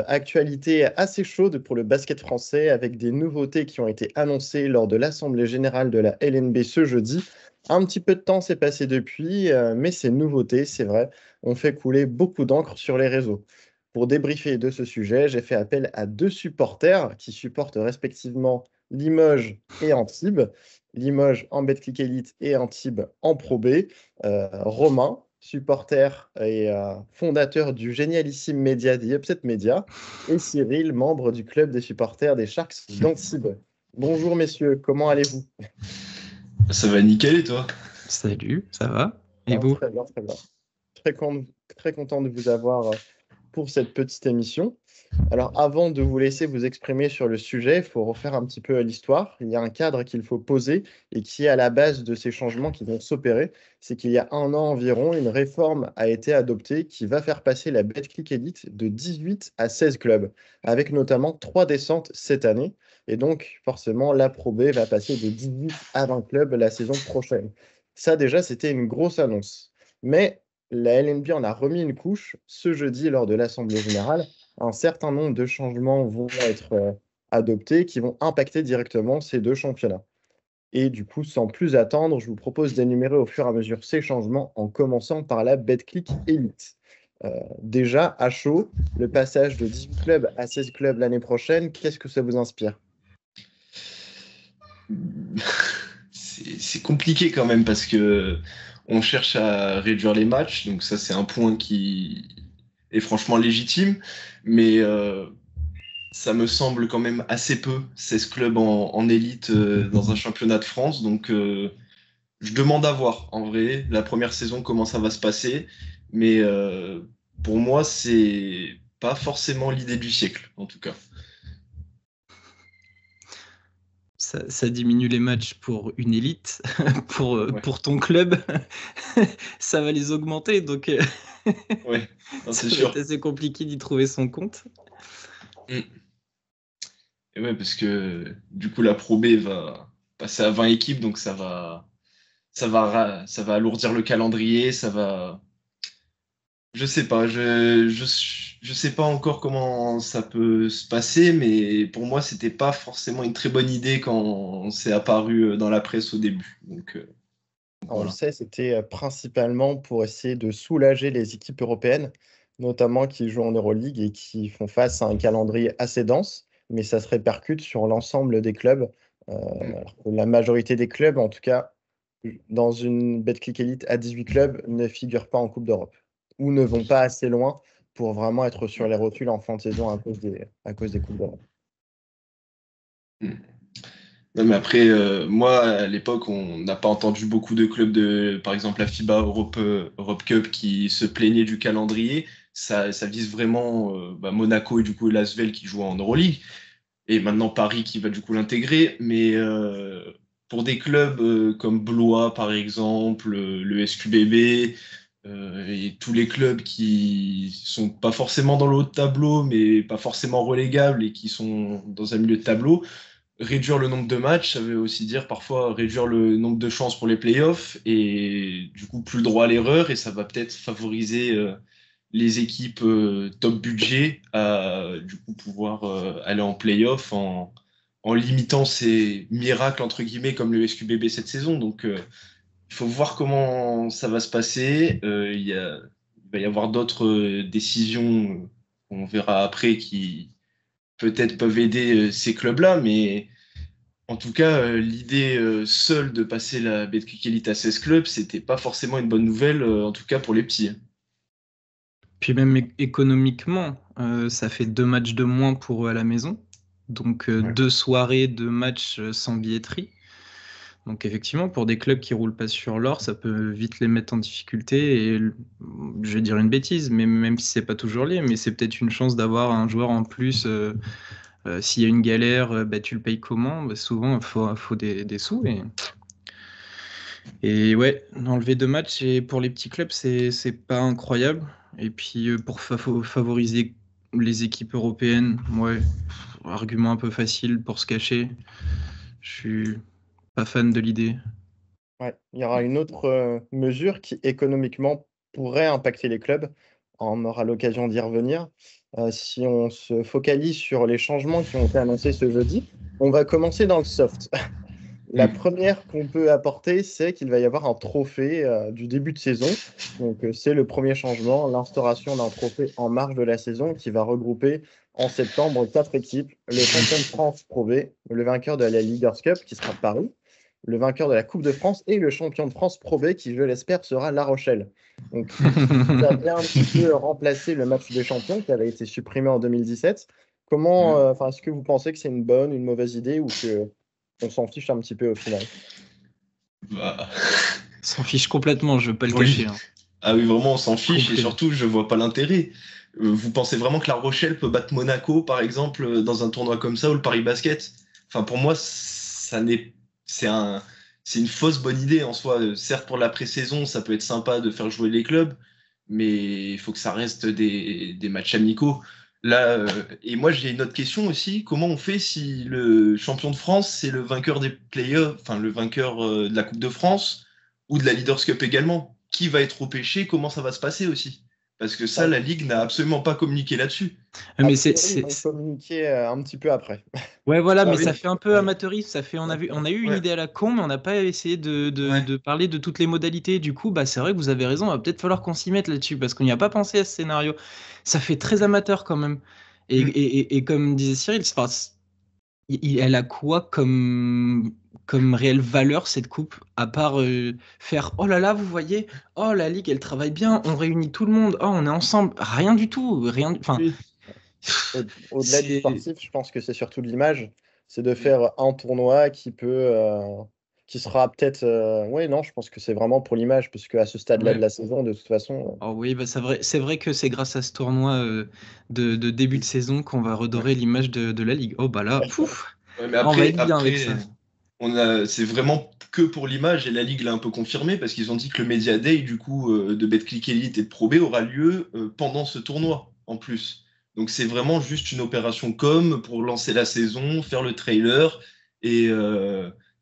Actualité assez chaude pour le basket français avec des nouveautés qui ont été annoncées lors de l'Assemblée générale de la LNB ce jeudi. Un petit peu de temps s'est passé depuis, mais ces nouveautés, c'est vrai, ont fait couler beaucoup d'encre sur les réseaux. Pour débriefer de ce sujet, j'ai fait appel à deux supporters qui supportent respectivement Limoges et Antibes. Limoges en Betclic Elite et Antibes en Pro B. Romain, supporter et fondateur du génialissime média The Upset Media, et Cyril, membre du club des supporters des Sharks d'Antibes. Bonjour messieurs, comment allez-vous? Ça va nickel et toi? Salut, ça va? Et Ah, vous? très bien, très bien. Très content de vous avoir pour cette petite émission. Alors, avant de vous laisser vous exprimer sur le sujet, il faut refaire un petit peu l'histoire. Il y a un cadre qu'il faut poser et qui est à la base de ces changements qui vont s'opérer. C'est qu'il y a un an environ, une réforme a été adoptée qui va faire passer la Betclic Elite de 18 à 16 clubs, avec notamment 3 descentes cette année. Et donc, forcément, la Pro B va passer de 18 à 20 clubs la saison prochaine. Ça, déjà, c'était une grosse annonce. Mais la LNB en a remis une couche ce jeudi lors de l'Assemblée générale. Un certain nombre de changements vont être adoptés qui vont impacter directement ces deux championnats. Et du coup, sans plus attendre, je vous propose d'énumérer au fur et à mesure ces changements en commençant par la Betclic Elite. Déjà, à chaud, le passage de 18 clubs à 16 clubs l'année prochaine, qu'est-ce que ça vous inspire? C'est compliqué quand même parce que on cherche à réduire les matchs, donc ça c'est un point qui est franchement légitime, mais ça me semble quand même assez peu, 16 clubs en élite dans un championnat de France, donc je demande à voir en vrai la première saison comment ça va se passer, mais pour moi c'est pas forcément l'idée du siècle en tout cas. Ça diminue les matchs pour une élite, Ouais, pour ton club, ça va les augmenter, donc ouais, non, c'est ça va être sûr. assez compliqué d'y trouver son compte. Mm. Et ouais, parce que du coup, la Pro B va passer à 20 équipes, donc ça va alourdir le calendrier, ça va. Je sais pas, je sais pas encore comment ça peut se passer, mais pour moi, c'était pas forcément une très bonne idée quand c'est apparu dans la presse au début. Donc On le voilà. sait, c'était principalement pour essayer de soulager les équipes européennes, notamment qui jouent en Euroleague et qui font face à un calendrier assez dense, mais ça se répercute sur l'ensemble des clubs. Mm. Alors que la majorité des clubs, en tout cas, dans une Betclic Elite à 18 clubs, ne figurent pas en Coupe d'Europe ou ne vont pas assez loin pour vraiment être sur les rotules en fin de saison à cause des Coupes d'Europe. Mm. Non, mais après, moi, à l'époque, on n'a pas entendu beaucoup de clubs de, par exemple, la FIBA Europe Cup qui se plaignaient du calendrier. Ça vise vraiment Monaco et du coup l'Asvel qui joue en Euroleague. Et maintenant Paris qui va du coup l'intégrer. Mais pour des clubs comme Blois, par exemple, le SQBB, et tous les clubs qui sont pas forcément dans le haut de tableau, mais pas forcément relégables et qui sont dans un milieu de tableau, réduire le nombre de matchs, ça veut aussi dire parfois réduire le nombre de chances pour les playoffs et du coup plus le droit à l'erreur et ça va peut-être favoriser les équipes top budget à du coup pouvoir aller en playoff en limitant ces miracles entre guillemets comme le SQBB cette saison. Donc il faut voir comment ça va se passer. Il va y avoir d'autres décisions qu'on verra après qui peut-être peuvent aider ces clubs-là, mais en tout cas, l'idée seule de passer la Betclic Elite à 16 clubs, c'était pas forcément une bonne nouvelle, en tout cas pour les petits. Puis même économiquement, ça fait 2 matchs de moins pour eux à la maison, donc Ouais. 2 soirées, 2 matchs sans billetterie. Donc effectivement, pour des clubs qui roulent pas sur l'or, ça peut vite les mettre en difficulté. Et je vais dire une bêtise, mais même si c'est pas toujours lié, mais c'est peut-être une chance d'avoir un joueur en plus. S'il y a une galère, bah, tu le payes comment? Bah, souvent, faut des sous. Et ouais, enlever 2 matchs et pour les petits clubs, c'est pas incroyable. Et puis pour favoriser les équipes européennes, ouais, argument un peu facile pour se cacher. Je suis pas fan de l'idée. Ouais. Il y aura une autre mesure qui économiquement pourrait impacter les clubs. On aura l'occasion d'y revenir. Si on se focalise sur les changements qui ont été annoncés ce jeudi, on va commencer dans le soft. La première qu'on peut apporter, c'est qu'il va y avoir un trophée du début de saison. Donc, c'est le premier changement, l'instauration d'un trophée en marge de la saison qui va regrouper en septembre 4 équipes, le champion de France Pro B, le vainqueur de la Leaders Cup qui sera Paris, le vainqueur de la Coupe de France et le champion de France Pro B qui, je l'espère, sera La Rochelle. Donc, ça vient un petit peu remplacer le match des champions qui avait été supprimé en 2017. Comment, est-ce que vous pensez que c'est une bonne, une mauvaise idée ou que on s'en fiche un petit peu au final? Bah, S'en fiche complètement, je veux pas le Oui. cacher. Hein. Ah oui, vraiment, on s'en fiche et Complet. surtout, je vois pas l'intérêt. Vous pensez vraiment que La Rochelle peut battre Monaco, par exemple, dans un tournoi comme ça, ou le Paris Basket? Enfin, pour moi, c'est c'est une fausse bonne idée en soi. Certes, pour la pré-saison, ça peut être sympa de faire jouer les clubs, mais il faut que ça reste des matchs amicaux. Là, et moi, j'ai une autre question aussi. Comment on fait si le champion de France, c'est le vainqueur des playoffs, enfin, le vainqueur de la Coupe de France ou de la Leaders Cup également? Qui va être repêché? Comment ça va se passer aussi? Parce que ça, la Ligue n'a absolument pas communiqué là-dessus. A Mais priori, ils vont communiquer un petit peu après. Ouais, voilà, Ah mais oui. ça fait un peu amateuriste. On a eu une Ouais. idée à la con, mais on n'a pas essayé de parler de toutes les modalités. Du coup, c'est vrai que vous avez raison. Il va peut-être falloir qu'on s'y mette là-dessus parce qu'on n'y a pas pensé à ce scénario. Ça fait très amateur quand même. Et comme disait Cyril, elle a quoi comme réelle valeur cette coupe, à part faire oh là là, vous voyez, oh la Ligue, elle travaille bien, on réunit tout le monde, oh on est ensemble. Rien du tout. Rien. Enfin, Oui. Au-delà du c'est. sportif, je pense que c'est surtout l'image. C'est de faire un tournoi qui sera peut-être. Oui, non, je pense que c'est vraiment pour l'image, puisque à ce stade-là de Ouais. la saison, de toute façon. Oh oui, c'est vrai que c'est grâce à ce tournoi de début de saison qu'on va Ouais. redorer l'image de la Ligue. Oh bah là, pouf, Ouais, mais on va être bien après, avec ça. c'est vraiment que pour l'image et la Ligue l'a un peu confirmé parce qu'ils ont dit que le Media Day du coup de Betclic Elite et de Pro B aura lieu pendant ce tournoi en plus. Donc c'est vraiment juste une opération com pour lancer la saison, faire le trailer et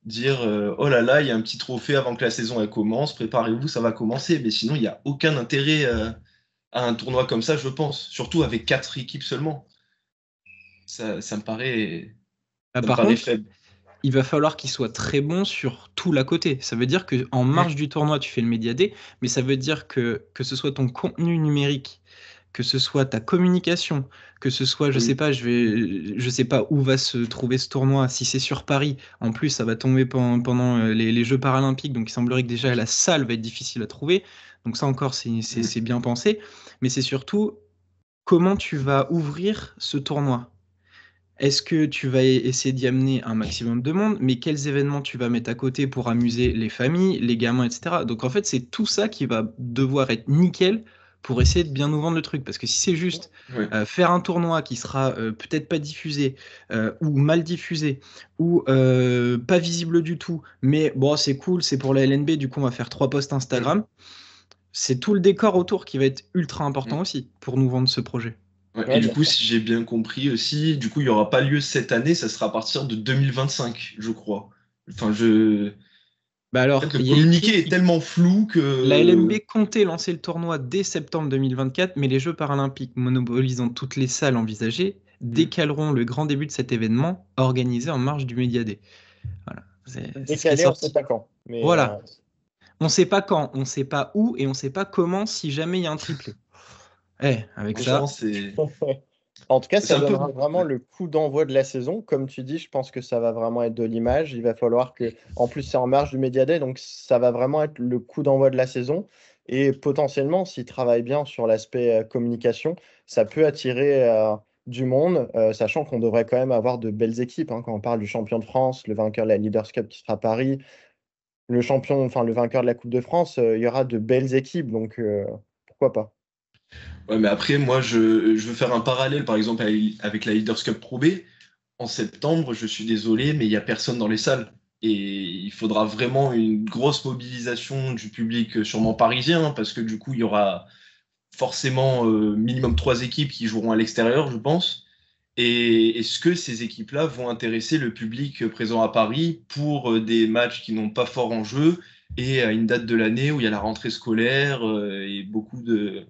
dire oh là là, il y a un petit trophée avant que la saison elle commence, préparez-vous, ça va commencer. Mais sinon, il n'y a aucun intérêt à un tournoi comme ça, je pense. Surtout avec 4 équipes seulement. Ça me paraît, ça me Par paraît contre, faible. il va falloir qu'il soit très bon sur tout l'à côté. Ça veut dire que en marge du tournoi, tu fais le Media Day, mais ça veut dire que ce soit ton contenu numérique, que ce soit ta communication, que ce soit, je sais Oui. pas, je sais pas où va se trouver ce tournoi. Si c'est sur Paris, en plus, ça va tomber pendant les Jeux paralympiques, donc il semblerait que déjà la salle va être difficile à trouver. Donc ça encore, c'est bien pensé. Mais c'est surtout comment tu vas ouvrir ce tournoi. Est-ce que tu vas essayer d'y amener un maximum de monde, mais quels événements tu vas mettre à côté pour amuser les familles, les gamins, etc. Donc en fait, c'est tout ça qui va devoir être nickel pour essayer de bien nous vendre le truc. Parce que si c'est juste Ouais. faire un tournoi qui sera peut-être pas diffusé, ou mal diffusé, ou pas visible du tout, mais bon, c'est cool, c'est pour la LNB, du coup on va faire 3 posts Instagram, c'est tout le décor autour qui va être ultra important aussi pour nous vendre ce projet. Ouais, et Ouais, du bien coup, sûr. si j'ai bien compris aussi, du coup, il n'y aura pas lieu cette année, ça sera à partir de 2025, je crois. Enfin, Bah en alors, fait, le il y a écrit communiqué est tellement flou la LNB que. comptait lancer le tournoi dès septembre 2024, mais les Jeux paralympiques, monopolisant toutes les salles envisagées, Hmm. décaleront le grand début de cet événement organisé en marge du Media Day. Voilà, c'est ce qui est Décalé, on ne sait sorti. pas quand. Mais Voilà, on ne sait pas quand, on ne sait pas où et on ne sait pas comment si jamais il y a un triplé. Avec Franchement, ça, c'est en tout cas, c'est ça un peu. donnera vraiment Ouais. le coup d'envoi de la saison. Comme tu dis, je pense que ça va vraiment être de l'image. Il va falloir que, en plus, c'est en marge du Media Day, donc ça va vraiment être le coup d'envoi de la saison. Et potentiellement, s'ils travaillent bien sur l'aspect communication, ça peut attirer du monde, sachant qu'on devrait quand même avoir de belles équipes, hein, quand on parle du champion de France, le vainqueur de la Leaders Cup qui sera à Paris, le vainqueur de la Coupe de France, il y aura de belles équipes, donc pourquoi pas. Ouais, mais après, moi, je veux faire un parallèle, par exemple, avec la Leaders Cup Pro B. En septembre, je suis désolé, mais il n'y a personne dans les salles. Et il faudra vraiment une grosse mobilisation du public, sûrement parisien, hein, parce que du coup, il y aura forcément minimum 3 équipes qui joueront à l'extérieur, je pense. Et est-ce que ces équipes-là vont intéresser le public présent à Paris pour des matchs qui n'ont pas fort en jeu et à une date de l'année où il y a la rentrée scolaire et beaucoup de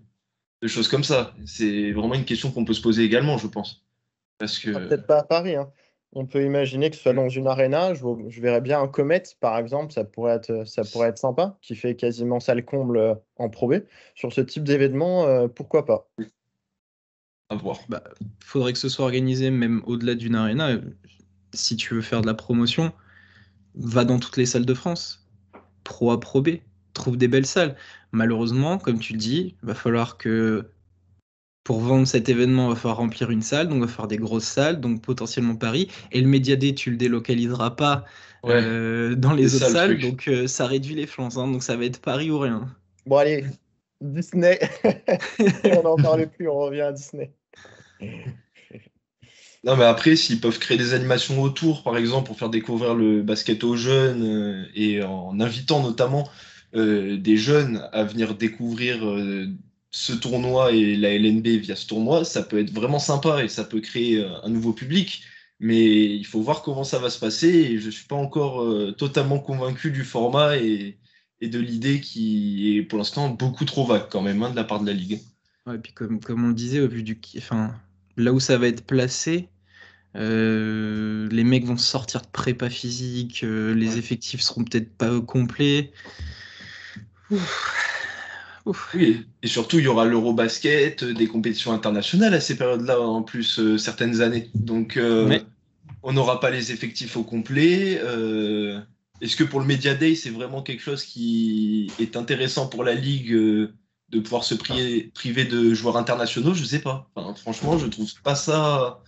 choses comme ça. C'est vraiment une question qu'on peut se poser également, je pense. Parce que... Peut-être pas à Paris, hein. On peut imaginer que ce soit dans une arena. Je verrais bien un Comet, par exemple, ça pourrait être sympa, qui fait quasiment salle comble en Pro B. Sur ce type d'événement, pourquoi pas? À voir. Bah, faudrait que ce soit organisé même au-delà d'une arena. Si tu veux faire de la promotion, va dans toutes les salles de France. Pro A, Pro B. Trouve des belles salles. Malheureusement, comme tu le dis, va falloir que pour vendre cet événement, va falloir remplir une salle, donc va faire des grosses salles, donc potentiellement Paris. Et le Media Day, tu le délocaliseras pas Ouais, dans c'est les autres ça le salles, truc. donc ça réduit les chances, hein, donc ça va être Paris ou rien. Bon, allez, Disney. On n'en parle plus, on revient à Disney. Non, mais après, s'ils peuvent créer des animations autour, par exemple, pour faire découvrir le basket aux jeunes, et en invitant notamment des jeunes à venir découvrir ce tournoi et la LNB via ce tournoi, ça peut être vraiment sympa et ça peut créer un nouveau public. Mais il faut voir comment ça va se passer et je suis pas encore totalement convaincu du format et de l'idée qui est pour l'instant beaucoup trop vague quand même, hein, de la part de la Ligue. Ouais, et puis comme on le disait, au vu enfin, là où ça va être placé, les mecs vont sortir de prépa physique, les Ouais. effectifs seront peut-être pas complets. Ouf. Ouf. Oui, et surtout, il y aura l'Eurobasket, des compétitions internationales à ces périodes-là, en plus, certaines années. Donc, Ouais. on n'aura pas les effectifs au complet. Est-ce que pour le Media Day, c'est vraiment quelque chose qui est intéressant pour la Ligue de pouvoir se priver de joueurs internationaux? Je sais pas. Enfin, franchement, je trouve pas ça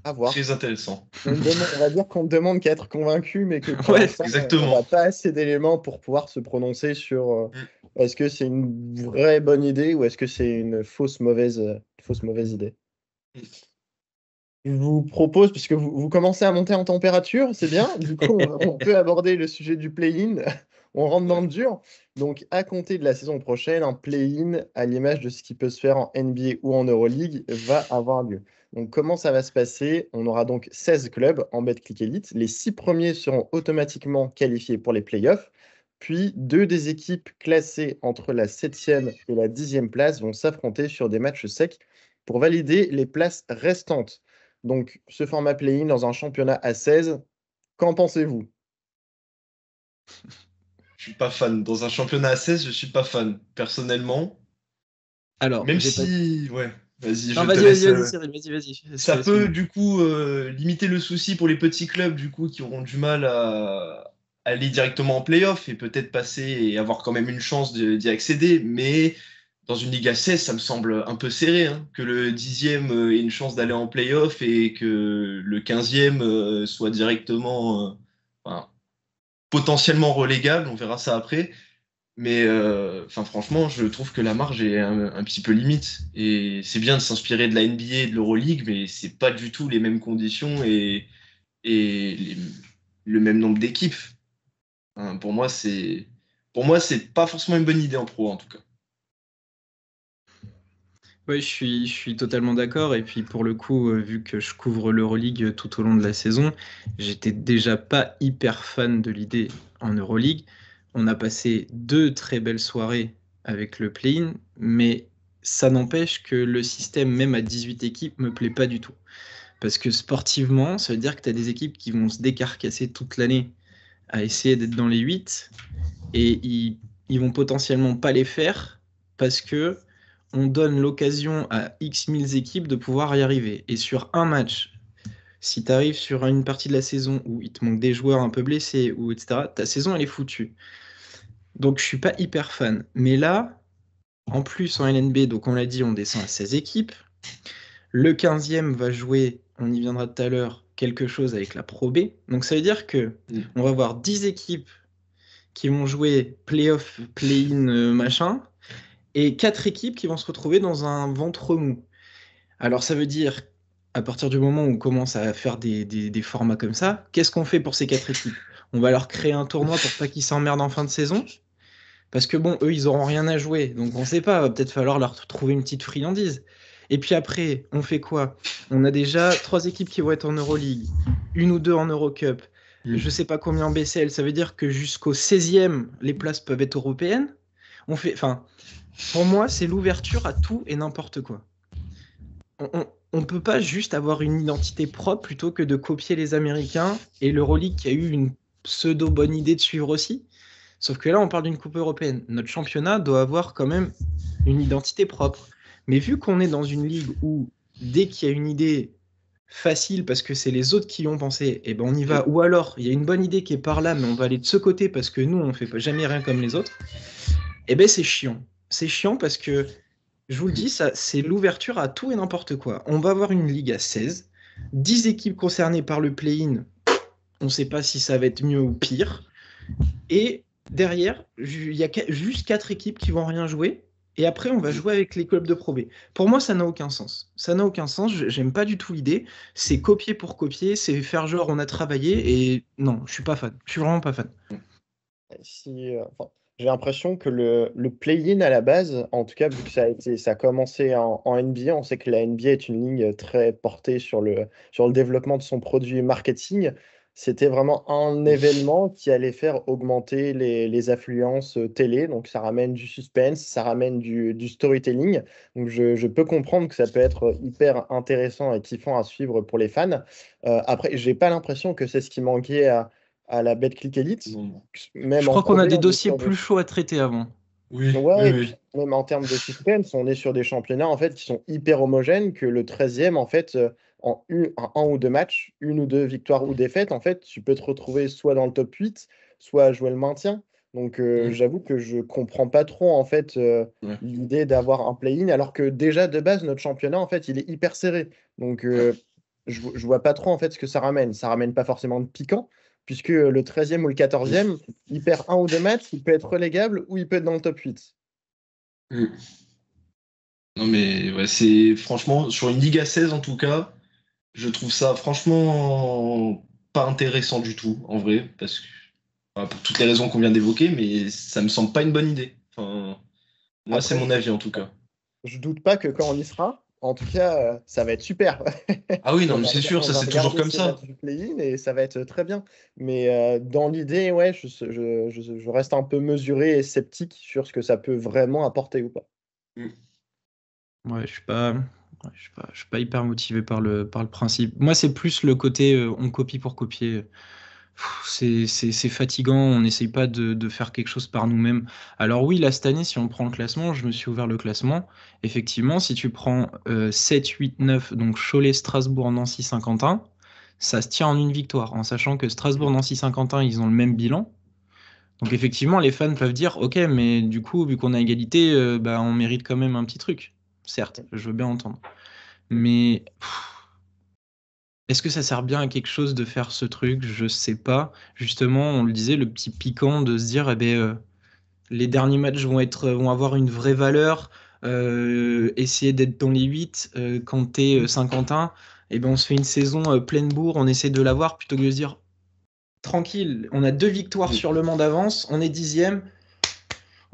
À voir. très intéressant. On va dire qu'on ne demande qu'à être convaincu, mais que pour Ouais, l'instant, on n'a Exactement. pas assez d'éléments pour pouvoir se prononcer sur Mm. est-ce que c'est une vraie bonne idée ou est-ce que c'est une fausse mauvaise idée. Je vous propose, puisque vous commencez à monter en température, c'est bien. Du coup, on peut aborder le sujet du play-in. On rentre dans le dur. Donc, à compter de la saison prochaine, un play-in, à l'image de ce qui peut se faire en NBA ou en Euroleague, va avoir lieu. Donc, comment ça va se passer? On aura donc 16 clubs en Betclic Elite. Les 6 premiers seront automatiquement qualifiés pour les playoffs. Puis, 2 des équipes classées entre la 7e et la 10e place vont s'affronter sur des matchs secs pour valider les places restantes. Donc, ce format play-in dans un championnat à 16, qu'en pensez-vous? Je suis pas fan. Dans un championnat à 16, je suis pas fan. Personnellement, Alors, même j'ai pas. si... Ouais, vas-y, Non, je te vas-y, laisse... vas-y, vas-y, Cyril, vas-y. Ça peut Excuse-moi. du coup limiter le souci pour les petits clubs du coup qui auront du mal à aller directement en playoff et peut-être passer et avoir quand même une chance d'y accéder. Mais dans une Ligue à 16, ça me semble un peu serré, hein, que le 10e ait une chance d'aller en playoff et que le 15e soit directement, enfin, potentiellement relégable. On verra ça après. Mais enfin, franchement, je trouve que la marge est un petit peu limite. Et c'est bien de s'inspirer de la NBA et de l'Euroleague, mais c'est pas du tout les mêmes conditions et le même nombre d'équipes. Hein, pour moi, c'est pas forcément une bonne idée en pro, en tout cas. Oui, je suis totalement d'accord. Et puis pour le coup, vu que je couvre l'Euroleague tout au long de la saison, j'étais déjà pas hyper fan de l'idée en Euroleague. On a passé 2 très belles soirées avec le play-in, mais ça n'empêche que le système, même à 18 équipes, me plaît pas du tout. Parce que sportivement, ça veut dire que tu as des équipes qui vont se décarcasser toute l'année à essayer d'être dans les 8 et ils vont potentiellement pas les faire parce que on donne l'occasion à X mille équipes de pouvoir y arriver. Et sur un match, si tu arrives sur une partie de la saison où il te manque des joueurs un peu blessés ou etc., ta saison elle est foutue. Donc je suis pas hyper fan. Mais là, en plus en LNB, donc on l'a dit, on descend à 16 équipes. Le 15e va jouer, on y viendra tout à l'heure, quelque chose avec la Pro B. Donc ça veut dire que Mm. on va avoir 10 équipes qui vont jouer play-off, play-in, machin, et 4 équipes qui vont se retrouver dans un ventre mou. Alors ça veut dire, à partir du moment où on commence à faire des formats comme ça, qu'est-ce qu'on fait pour ces 4 équipes? On va leur créer un tournoi pour pas qu'ils s'emmerdent en fin de saison, parce que bon, eux, ils auront rien à jouer, donc on sait pas, va peut-être falloir leur trouver une petite friandise. Et puis après, on fait quoi? On a déjà 3 équipes qui vont être en Euroleague, une ou deux en Eurocup. je sais pas combien en BCL, ça veut dire que jusqu'au 16e, les places peuvent être européennes. Pour moi, c'est l'ouverture à tout et n'importe quoi. On peut pas juste avoir une identité propre plutôt que de copier les Américains et l'Euroleague qui a eu une pseudo bonne idée de suivre aussi. Sauf que là, on parle d'une coupe européenne. Notre championnat doit avoir quand même une identité propre. Mais vu qu'on est dans une ligue où dès qu'il y a une idée facile parce que c'est les autres qui y ont pensé, et ben on y va. Ou alors, il y a une bonne idée qui est par là, mais on va aller de ce côté parce que nous, on fait jamais rien comme les autres. Et ben c'est chiant. C'est chiant parce que, je vous le dis, ça, c'est l'ouverture à tout et n'importe quoi. On va avoir une ligue à 16, 10 équipes concernées par le play-in. On ne sait pas si ça va être mieux ou pire. Et derrière, il y a juste 4 équipes qui vont rien jouer. Et après, on va jouer avec les clubs de Pro B. Pour moi, ça n'a aucun sens. Ça n'a aucun sens. J'aime pas du tout l'idée. C'est copier pour copier. C'est faire genre on a travaillé. Et non, je suis pas fan. Je suis vraiment pas fan. J'ai l'impression que le play-in à la base, en tout cas, vu que ça a commencé en NBA, on sait que la NBA est une ligne très portée sur le développement de son produit marketing. C'était vraiment un événement qui allait faire augmenter les affluences télé. Donc, ça ramène du suspense, ça ramène du storytelling. Donc, je peux comprendre que ça peut être hyper intéressant et kiffant à suivre pour les fans. Après, j'ai pas l'impression que c'est ce qui manquait à la Betclic Elite. Même Je en crois qu'on a Pro B, des on est dossiers sur plus chauds à traiter avant. Oui, Ouais, oui, et oui. puis même en termes de suspense, on est sur des championnats en fait qui sont hyper homogènes, que le 13e, en fait, en un ou deux matchs, une ou deux victoires ou défaites, en fait, tu peux te retrouver soit dans le top 8, soit à jouer le maintien. Donc j'avoue que je comprends pas trop en fait Ouais. l'idée d'avoir un play-in, alors que déjà de base, notre championnat, en fait, il est hyper serré. Donc je vois pas trop en fait ce que ça ramène. Ça ramène pas forcément de piquant, puisque le 13e ou le 14e, il perd un ou deux matchs, il peut être relégable ou il peut être dans le top 8. Mm. Non, mais ouais, c'est franchement, sur une Ligue à 16 en tout cas, je trouve ça franchement pas intéressant du tout, en vrai, parce que pour toutes les raisons qu'on vient d'évoquer, mais ça me semble pas une bonne idée. Enfin, moi, c'est Après, mon avis en tout cas. je doute pas que quand on y sera, en tout cas, ça va être super. Ah oui, non, On mais va, c'est sûr, on ça va c'est toujours regarder comme ces ça. matchs du play-in et ça va être très bien. Mais dans l'idée, ouais, je reste un peu mesuré et sceptique sur ce que ça peut vraiment apporter ou pas. Mm. Ouais, je suis pas hyper motivé par le principe. Moi, c'est plus le côté on copie pour copier. C'est fatigant, on n'essaye pas de faire quelque chose par nous-mêmes. Alors oui, là, cette année, si on prend le classement, je me suis ouvert le classement. Effectivement, si tu prends 7, 8, 9, donc Cholet, Strasbourg, Nancy, Saint-Quentin, ça se tient en une victoire, en sachant que Strasbourg, Nancy, Saint-Quentin, ils ont le même bilan. Donc effectivement, les fans peuvent dire, ok, mais du coup, vu qu'on a égalité, bah, on mérite quand même un petit truc. Certes, je veux bien entendre. Mais est-ce que ça sert bien à quelque chose de faire ce truc? Je sais pas. Justement, on le disait, le petit piquant de se dire, eh ben, les derniers matchs vont avoir une vraie valeur. Essayer d'être dans les 8 quand t'es Saint-Quentin, eh ben, on se fait une saison pleine bourre, on essaie de l'avoir plutôt que de se dire, tranquille, on a 2 victoires sur le Mans d'avance, on est 10e,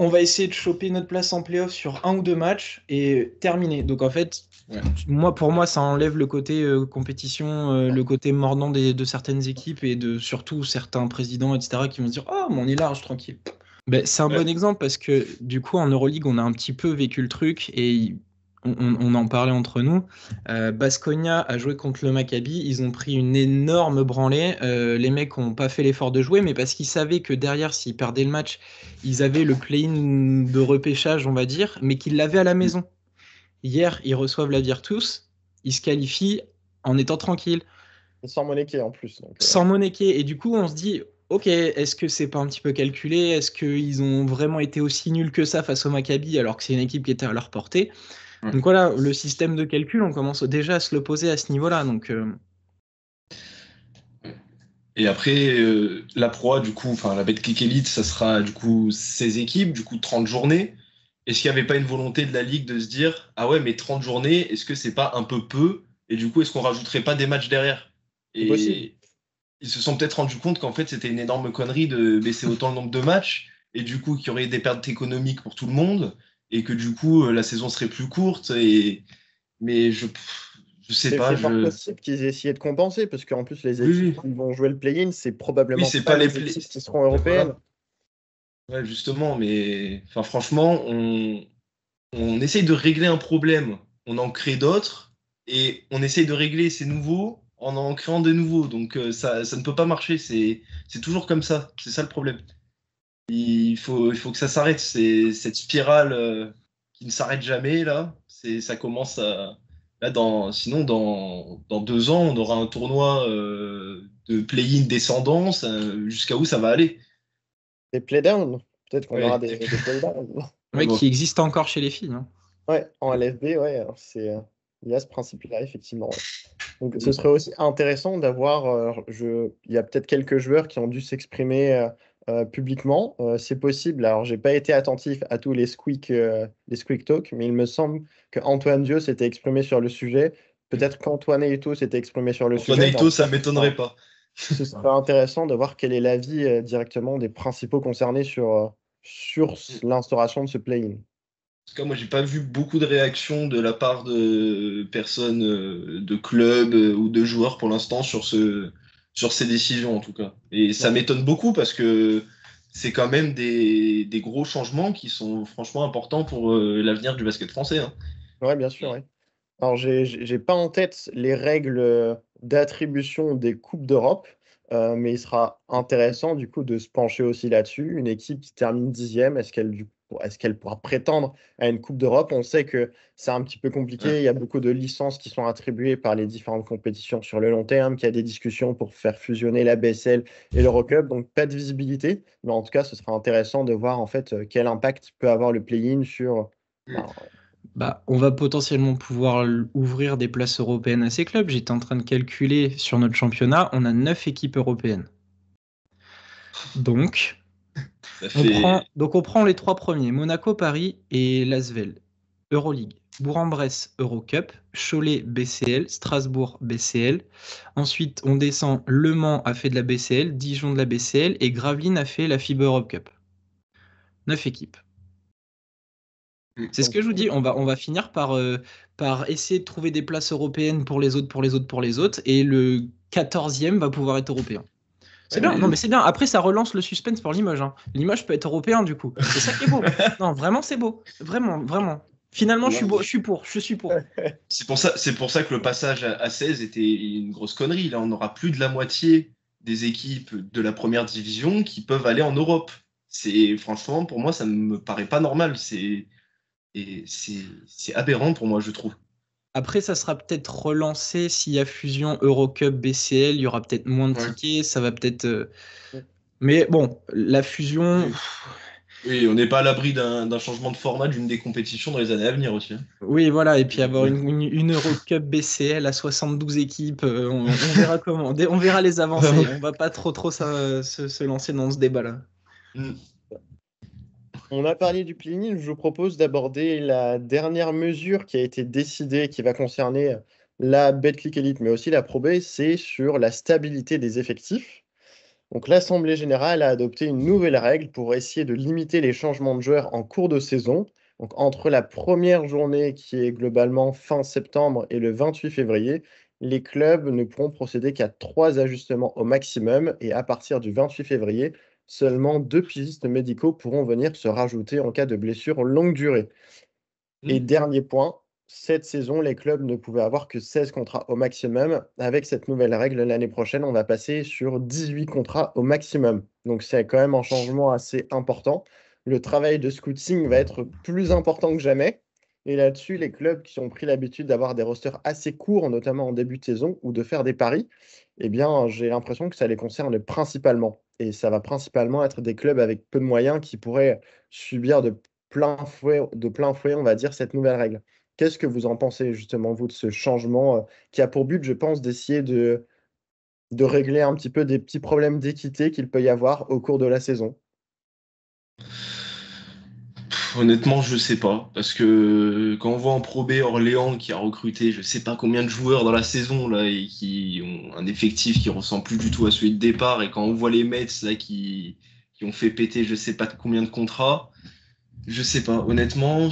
on va essayer de choper notre place en playoff sur un ou deux matchs et terminer. Donc en fait, Ouais. pour moi, ça enlève le côté compétition, le côté mordant de certaines équipes et de surtout certains présidents, etc., qui vont se dire oh, mais on est large, tranquille. Ben, c'est un Ouais. bon exemple parce que du coup, en Euroleague, on a un petit peu vécu le truc et on en parlait entre nous. Baskonia a joué contre le Maccabi, ils ont pris une énorme branlée. Les mecs n'ont pas fait l'effort de jouer, mais parce qu'ils savaient que derrière, s'ils perdaient le match, ils avaient le play-in de repêchage, on va dire, mais qu'ils l'avaient à la maison. Hier, ils reçoivent la Virtus, ils se qualifient en étant tranquilles, Et sans Moneke en plus. Donc, sans Moneke. Et du coup, on se dit, ok, est-ce que c'est pas un petit peu calculé? Est-ce qu'ils ont vraiment été aussi nuls que ça face au Maccabi alors que c'est une équipe qui était à leur portée? Ouais. Donc voilà, le système de calcul, on commence déjà à se le poser à ce niveau-là. Donc Et après, la Pro, du coup, enfin la Betclic Elite, ça sera du coup 16 équipes, du coup 30 journées. Est-ce qu'il n'y avait pas une volonté de la Ligue de se dire, ah ouais, mais 30 journées, est-ce que c'est pas un peu peu? Et du coup, est-ce qu'on rajouterait pas des matchs derrière? c'est possible. Et ils se sont peut-être rendus compte qu'en fait, c'était une énorme connerie de baisser autant le nombre de matchs, et du coup, qu'il y aurait des pertes économiques pour tout le monde, et que du coup, la saison serait plus courte. Mais Je sais C'est pas, fort possible qu'ils aient essayé de compenser, parce qu'en plus, les équipes oui, qui vont jouer le play-in, c'est oui, probablement c'est pas pas les les play. équipes qui seront européennes. Voilà. Ouais, justement, mais enfin, franchement, on essaye de régler un problème, on en crée d'autres, et on essaye de régler ces nouveaux en créant de nouveaux. Donc ça ne peut pas marcher, c'est toujours comme ça, c'est ça le problème. Il faut que ça s'arrête, c'est cette spirale qui ne s'arrête jamais, là, ça commence à... Là, sinon, dans 2 ans, on aura un tournoi de play-in descendant, jusqu'à où ça va aller? Des play-downs, peut-être qu'on aura Ouais. des play-downs. Mais Ouais, bon. qui existe encore chez les filles, hein. Ouais, en LFB, ouais, alors il y a ce principe-là, effectivement. Ouais. Donc, ce serait aussi intéressant d'avoir, il y a peut-être quelques joueurs qui ont dû s'exprimer publiquement. C'est possible. Alors, j'ai pas été attentif à tous les squeak talk, mais il me semble que Antoine Dieu s'était exprimé sur le sujet. Peut-être qu'Antoine Eto'o s'était exprimé sur le Antoine sujet. Mais en Naito, tout cas, ça m'étonnerait pas. ce serait intéressant de voir quel est l'avis directement des principaux concernés sur l'instauration de ce play-in. En tout cas, moi, j'ai pas vu beaucoup de réactions de la part de personnes de clubs ou de joueurs pour l'instant sur ces décisions, en tout cas. Et ça Ouais. m'étonne beaucoup parce que c'est quand même des gros changements qui sont franchement importants pour l'avenir du basket français, hein. Ouais, bien sûr, ouais. Alors, j'ai pas en tête les règles d'attribution des Coupes d'Europe, mais il sera intéressant du coup de se pencher aussi là-dessus. Une équipe qui termine 10e, est-ce qu'elle pourra prétendre à une Coupe d'Europe? On sait que c'est un petit peu Ouais. compliqué. Il y a beaucoup de licences qui sont attribuées par les différentes compétitions sur le long terme, qu'il y a des discussions pour faire fusionner la BSL et l'Euroclub, donc pas de visibilité. Mais en tout cas, ce sera intéressant de voir en fait quel impact peut avoir le play-in sur. Mm. Ben, Bah, on va potentiellement pouvoir ouvrir des places européennes à ces clubs. J'étais en train de calculer sur notre championnat, on a 9 équipes européennes. Donc, Ça fait. on prend les 3 premiers, Monaco, Paris et Lasvel. Euroleague. Bourg-en-Bresse, Eurocup. Cholet, BCL. Strasbourg, BCL. Ensuite, on descend. Le Mans a fait de la BCL. Dijon de la BCL. Et Gravelines a fait la FIBA Europe Cup. 9 équipes. Mm. C'est ce que je vous dis, on va finir par essayer de trouver des places européennes pour les autres, pour les autres, pour les autres, et le 14e va pouvoir être européen. C'est Ouais, bien, mais- non mais c'est bien. Après, ça relance le suspense pour Limoges, hein. Limoges peut être européen du coup. C'est ça qui est beau. Non, vraiment, c'est beau. Vraiment, vraiment. Finalement, Non, je suis pour. c'est pour ça que le passage à 16 était une grosse connerie. Là, on aura plus de la moitié des équipes de la première division qui peuvent aller en Europe. Franchement, pour moi, ça ne me paraît pas normal. C'est aberrant pour moi, je trouve. Après, ça sera peut-être relancé s'il y a fusion Eurocup, BCL, il y aura peut-être moins de Ouais. tickets, ça va peut-être. Mais bon, la fusion. Oui. Oui, on n'est pas à l'abri d'un changement de format d'une des compétitions dans les années à venir aussi, hein. Oui, voilà, et puis avoir une Eurocup BCL à 72 équipes, on verra comment, on verra les avancées. On va pas trop se lancer dans ce débat-là. Mm. On a parlé du play-in, je vous propose d'aborder la dernière mesure qui a été décidée, qui va concerner la Betclic Elite, mais aussi la Pro B, c'est sur la stabilité des effectifs. Donc l'Assemblée générale a adopté une nouvelle règle pour essayer de limiter les changements de joueurs en cours de saison. Donc entre la première journée, qui est globalement fin septembre, et le 28 février, les clubs ne pourront procéder qu'à 3 ajustements au maximum, et à partir du 28 février, seulement 2 pigistes médicaux pourront venir se rajouter en cas de blessure longue durée. Et Mm. dernier point, cette saison, les clubs ne pouvaient avoir que 16 contrats au maximum. Avec cette nouvelle règle, l'année prochaine, on va passer sur 18 contrats au maximum. Donc c'est quand même un changement assez important. Le travail de scouting va être plus important que jamais. Et là-dessus, les clubs qui ont pris l'habitude d'avoir des rosters assez courts, notamment en début de saison, ou de faire des paris, eh bien, j'ai l'impression que ça les concerne principalement. Et ça va principalement être des clubs avec peu de moyens qui pourraient subir de plein fouet, on va dire, cette nouvelle règle. Qu'est-ce que vous en pensez justement, vous, de ce changement qui a pour but, je pense, d'essayer de régler un petit peu des petits problèmes d'équité qu'il peut y avoir au cours de la saison? Honnêtement, je sais pas. Parce que quand on voit en Pro B Orléans qui a recruté je sais pas combien de joueurs dans la saison là, et qui ont un effectif qui ressemble plus du tout à celui de départ, et quand on voit les Mets là, qui ont fait péter je sais pas combien de contrats, je sais pas. Honnêtement,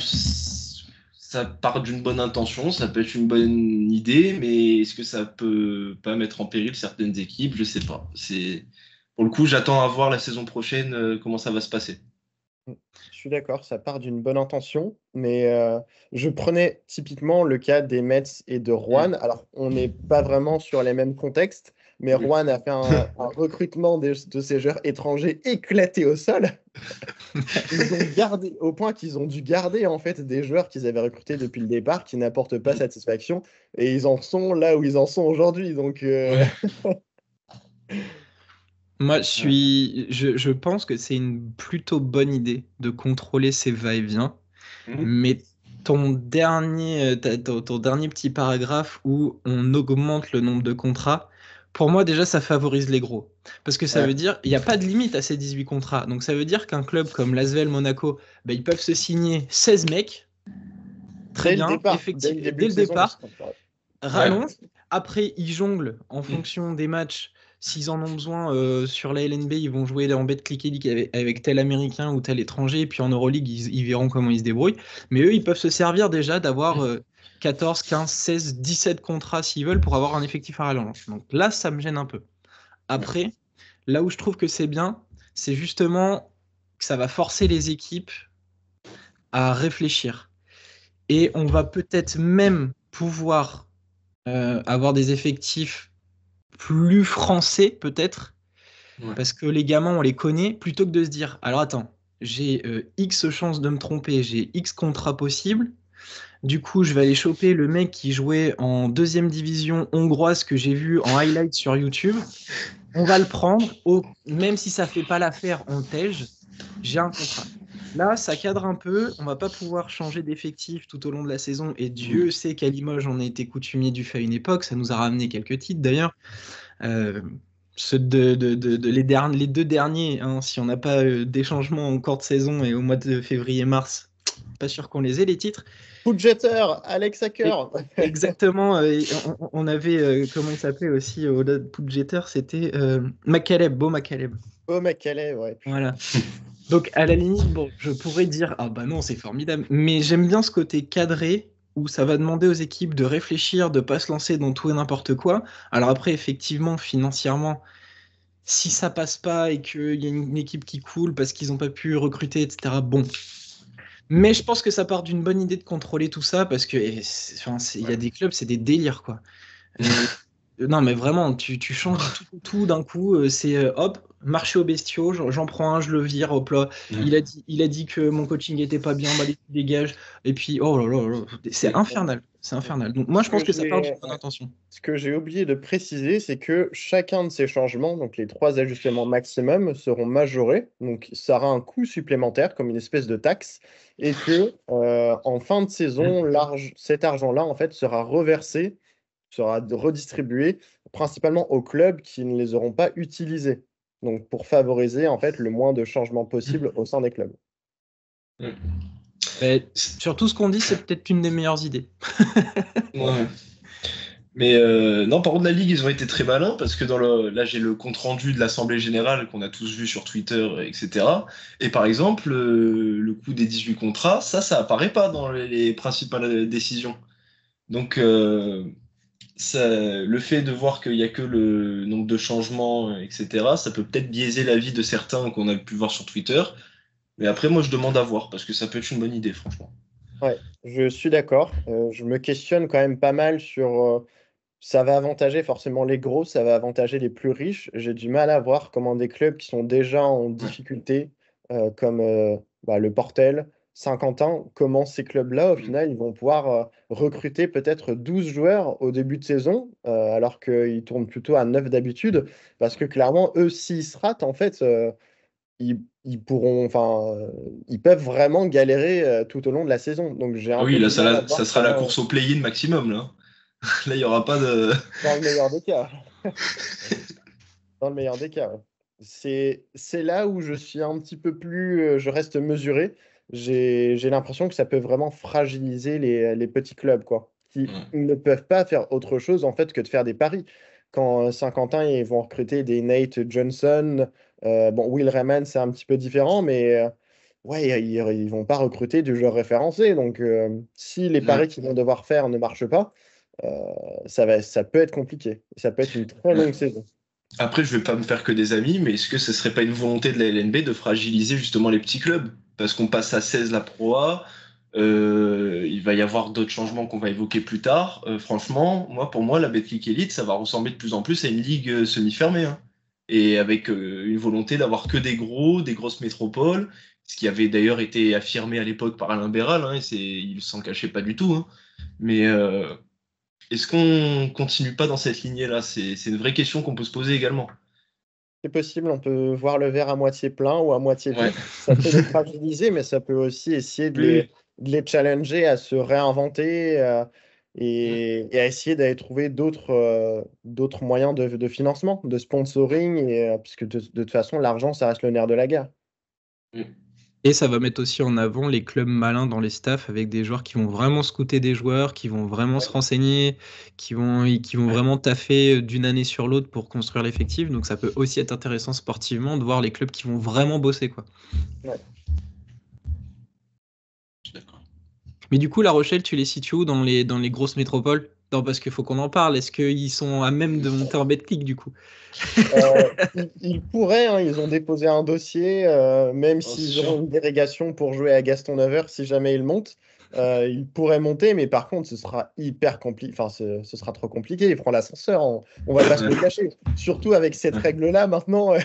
ça part d'une bonne intention, ça peut être une bonne idée, mais est-ce que ça peut pas mettre en péril certaines équipes? Je sais pas. Pour le coup, j'attends à voir la saison prochaine comment ça va se passer. Je suis d'accord, ça part d'une bonne intention, mais je prenais typiquement le cas des Mets et de Rouen. Alors, on n'est pas vraiment sur les mêmes contextes, mais Rouen a fait un recrutement de ces joueurs étrangers éclaté au sol. Ils ont gardé, au point qu'ils ont dû garder en fait des joueurs qu'ils avaient recrutés depuis le départ qui n'apportent pas satisfaction, et ils en sont là où ils en sont aujourd'hui. Donc, Moi, je pense que c'est une plutôt bonne idée de contrôler ces va-et-vient, mais ton dernier petit paragraphe où on augmente le nombre de contrats, pour moi déjà ça favorise les gros. Parce que ça veut dire, il n'y a pas de limite à ces 18 contrats. Donc ça veut dire qu'un club comme l'Asvel Monaco, bah, ils peuvent se signer 16 mecs, très dès bien, le départ, effectivement, dès dès le le début de saison, départ, rallonge. Après, ils jonglent en fonction des matchs. S'ils en ont besoin sur la LNB, ils vont jouer en Betclic League avec tel Américain ou tel étranger. Et puis en Euroleague, ils verront comment ils se débrouillent. Mais eux, ils peuvent se servir déjà d'avoir 14, 15, 16, 17 contrats s'ils veulent pour avoir un effectif à rallonge. Donc là, ça me gêne un peu. Après, là où je trouve que c'est bien, c'est justement que ça va forcer les équipes à réfléchir. Et on va peut-être même pouvoir avoir des effectifs plus français peut-être, parce que les gamins, on les connaît, plutôt que de se dire, alors attends, j'ai X chances de me tromper, j'ai X contrats possibles, du coup je vais aller choper le mec qui jouait en deuxième division hongroise que j'ai vu en highlight sur YouTube, on va le prendre, même si ça fait pas l'affaire, on tège, j'ai un contrat. Là, ça cadre un peu. On va pas pouvoir changer d'effectif tout au long de la saison. Et Dieu sait qu'à Limoges, on a été coutumier du fait à une époque. Ça nous a ramené quelques titres d'ailleurs. Euh, les deux derniers, hein, si on n'a pas des changements en cours de saison et au mois de février-mars, pas sûr qu'on les ait les titres. Footjetter, Alex Hacker. Exactement. On avait, comment il s'appelait aussi au-delà de Poudjeter, c'était Macaleb, Beau Macaleb. Oh, Macalé, ouais. Voilà. Donc, à la limite, bon, je pourrais dire, ah bah non, c'est formidable. Mais j'aime bien ce côté cadré où ça va demander aux équipes de réfléchir, de pas se lancer dans tout et n'importe quoi. Alors après, effectivement, financièrement, si ça passe pas et qu'il y a une équipe qui coule parce qu'ils n'ont pas pu recruter, etc., bon. Mais je pense que ça part d'une bonne idée de contrôler tout ça parce que il y a des clubs, c'est des délires, quoi. Non, mais vraiment, tu changes tout d'un coup. C'est hop, marché aux bestiaux, j'en prends un, je le vire, hop là. Il a dit que mon coaching était pas bien, bah, il dégage. Et puis, oh là là, c'est infernal. C'est infernal. Donc, moi, je pense que ça part d'une bonne intention. Ce que j'ai oublié de préciser, c'est que chacun de ces changements, donc les 3 ajustements maximum, seront majorés. Donc, ça aura un coût supplémentaire, comme une espèce de taxe. Et que en fin de saison, cet argent-là, en fait, sera reversé, sera redistribué principalement aux clubs qui ne les auront pas utilisés. Donc, pour favoriser, en fait, le moins de changements possible au sein des clubs. Mais, sur tout ce qu'on dit, c'est peut-être une des meilleures idées. Ouais. Mais non, par contre, la Ligue, ils ont été très malins parce que là, j'ai le compte-rendu de l'Assemblée Générale qu'on a tous vu sur Twitter, etc. Et par exemple, le coût des 18 contrats, ça apparaît pas dans les principales décisions. Donc, le fait de voir qu'il n'y a que le nombre de changements, etc., ça peut peut-être biaiser l'avis de certains qu'on a pu voir sur Twitter. Mais après, moi, je demande à voir parce que ça peut être une bonne idée, franchement. Ouais, je suis d'accord. Je me questionne quand même pas mal sur ça va avantager forcément les gros, ça va avantager les plus riches. J'ai du mal à voir comment des clubs qui sont déjà en difficulté, comme le Portel, Saint-Quentin, comment ces clubs-là, au final, ils vont pouvoir recruter peut-être 12 joueurs au début de saison, alors qu'ils tournent plutôt à 9 d'habitude. Parce que clairement, eux, s'ils se ratent, en fait, ils pourront, ils peuvent vraiment galérer tout au long de la saison. Donc j'ai un Ah peu oui, là, du mal à voir ça sera la comment, course au play-in maximum, là. Là, il n'y aura pas de. dans le meilleur des cas. Dans le meilleur des cas, ouais. C'est là où je suis un petit peu plus, je reste mesuré. J'ai l'impression que ça peut vraiment fragiliser les petits clubs, quoi, qui ne peuvent pas faire autre chose en fait que de faire des paris. Quand Saint-Quentin, ils vont recruter des Nate Johnson, bon, Will Raymond, c'est un petit peu différent, mais ouais, ils vont pas recruter du joueur référencé. Donc, si les paris qu'ils vont devoir faire ne marchent pas, ça peut être compliqué. Ça peut être une très longue saison. Après, je vais pas me faire que des amis, mais est-ce que ce serait pas une volonté de la LNB de fragiliser justement les petits clubs? Parce qu'on passe à 16 la Pro A, il va y avoir d'autres changements qu'on va évoquer plus tard. Franchement, pour moi, la Betclic Elite, ça va ressembler de plus en plus à une ligue semi-fermée, hein. Et avec une volonté d'avoir que des grosses métropoles, ce qui avait d'ailleurs été affirmé à l'époque par Alain Béral, hein, et il s'en cachait pas du tout, hein. Mais est-ce qu'on continue pas dans cette lignée-là? C'est une vraie question qu'on peut se poser également. C'est possible, on peut voir le verre à moitié plein ou à moitié Ouais. vide. Ça peut les fragiliser, mais ça peut aussi essayer Oui, de les challenger à se réinventer et à essayer d'aller trouver d'autres moyens de financement, de sponsoring, puisque de toute façon, l'argent, ça reste le nerf de la guerre. oui. Et ça va mettre aussi en avant les clubs malins dans les staffs avec des joueurs qui vont vraiment scouter des joueurs, qui vont vraiment se renseigner, qui vont vraiment taffer d'une année sur l'autre pour construire l'effectif. Donc ça peut aussi être intéressant sportivement de voir les clubs qui vont vraiment bosser, quoi. Ouais. Je suis d'accord. Mais du coup, La Rochelle, tu les situes où dans les grosses métropoles? Non, parce qu'il faut qu'on en parle. Est-ce qu'ils sont à même de monter en Betclic, du coup? Ils pourraient, hein, ils ont déposé un dossier, même Oh, c'est s'ils sûr. auront une délégation pour jouer à Gaston Nevers, si jamais ils montent, ils pourraient monter, mais par contre, ce sera hyper compliqué, enfin, ce sera trop compliqué, ils feront l'ascenseur, on va pas se le cacher. Surtout avec cette règle-là, maintenant, Ouais.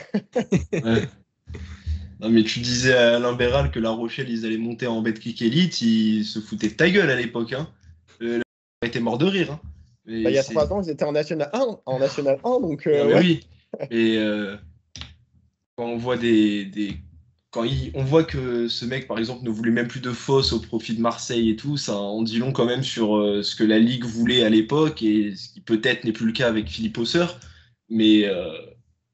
Non, mais tu disais à Alain Béral que La Rochelle, ils allaient monter en Betclic Elite, ils se foutaient de ta gueule à l'époque, hein. Le était mort de rire, hein. bah, Mais il y a c'est. 3 ans, ils étaient en National 1, donc Non, mais ouais. oui. Et quand on voit on voit que ce mec, par exemple, ne voulait même plus de Foss au profit de Marseille et tout, ça en dit long quand même sur ce que la Ligue voulait à l'époque et ce qui peut-être n'est plus le cas avec Philippe Hausseur. Mais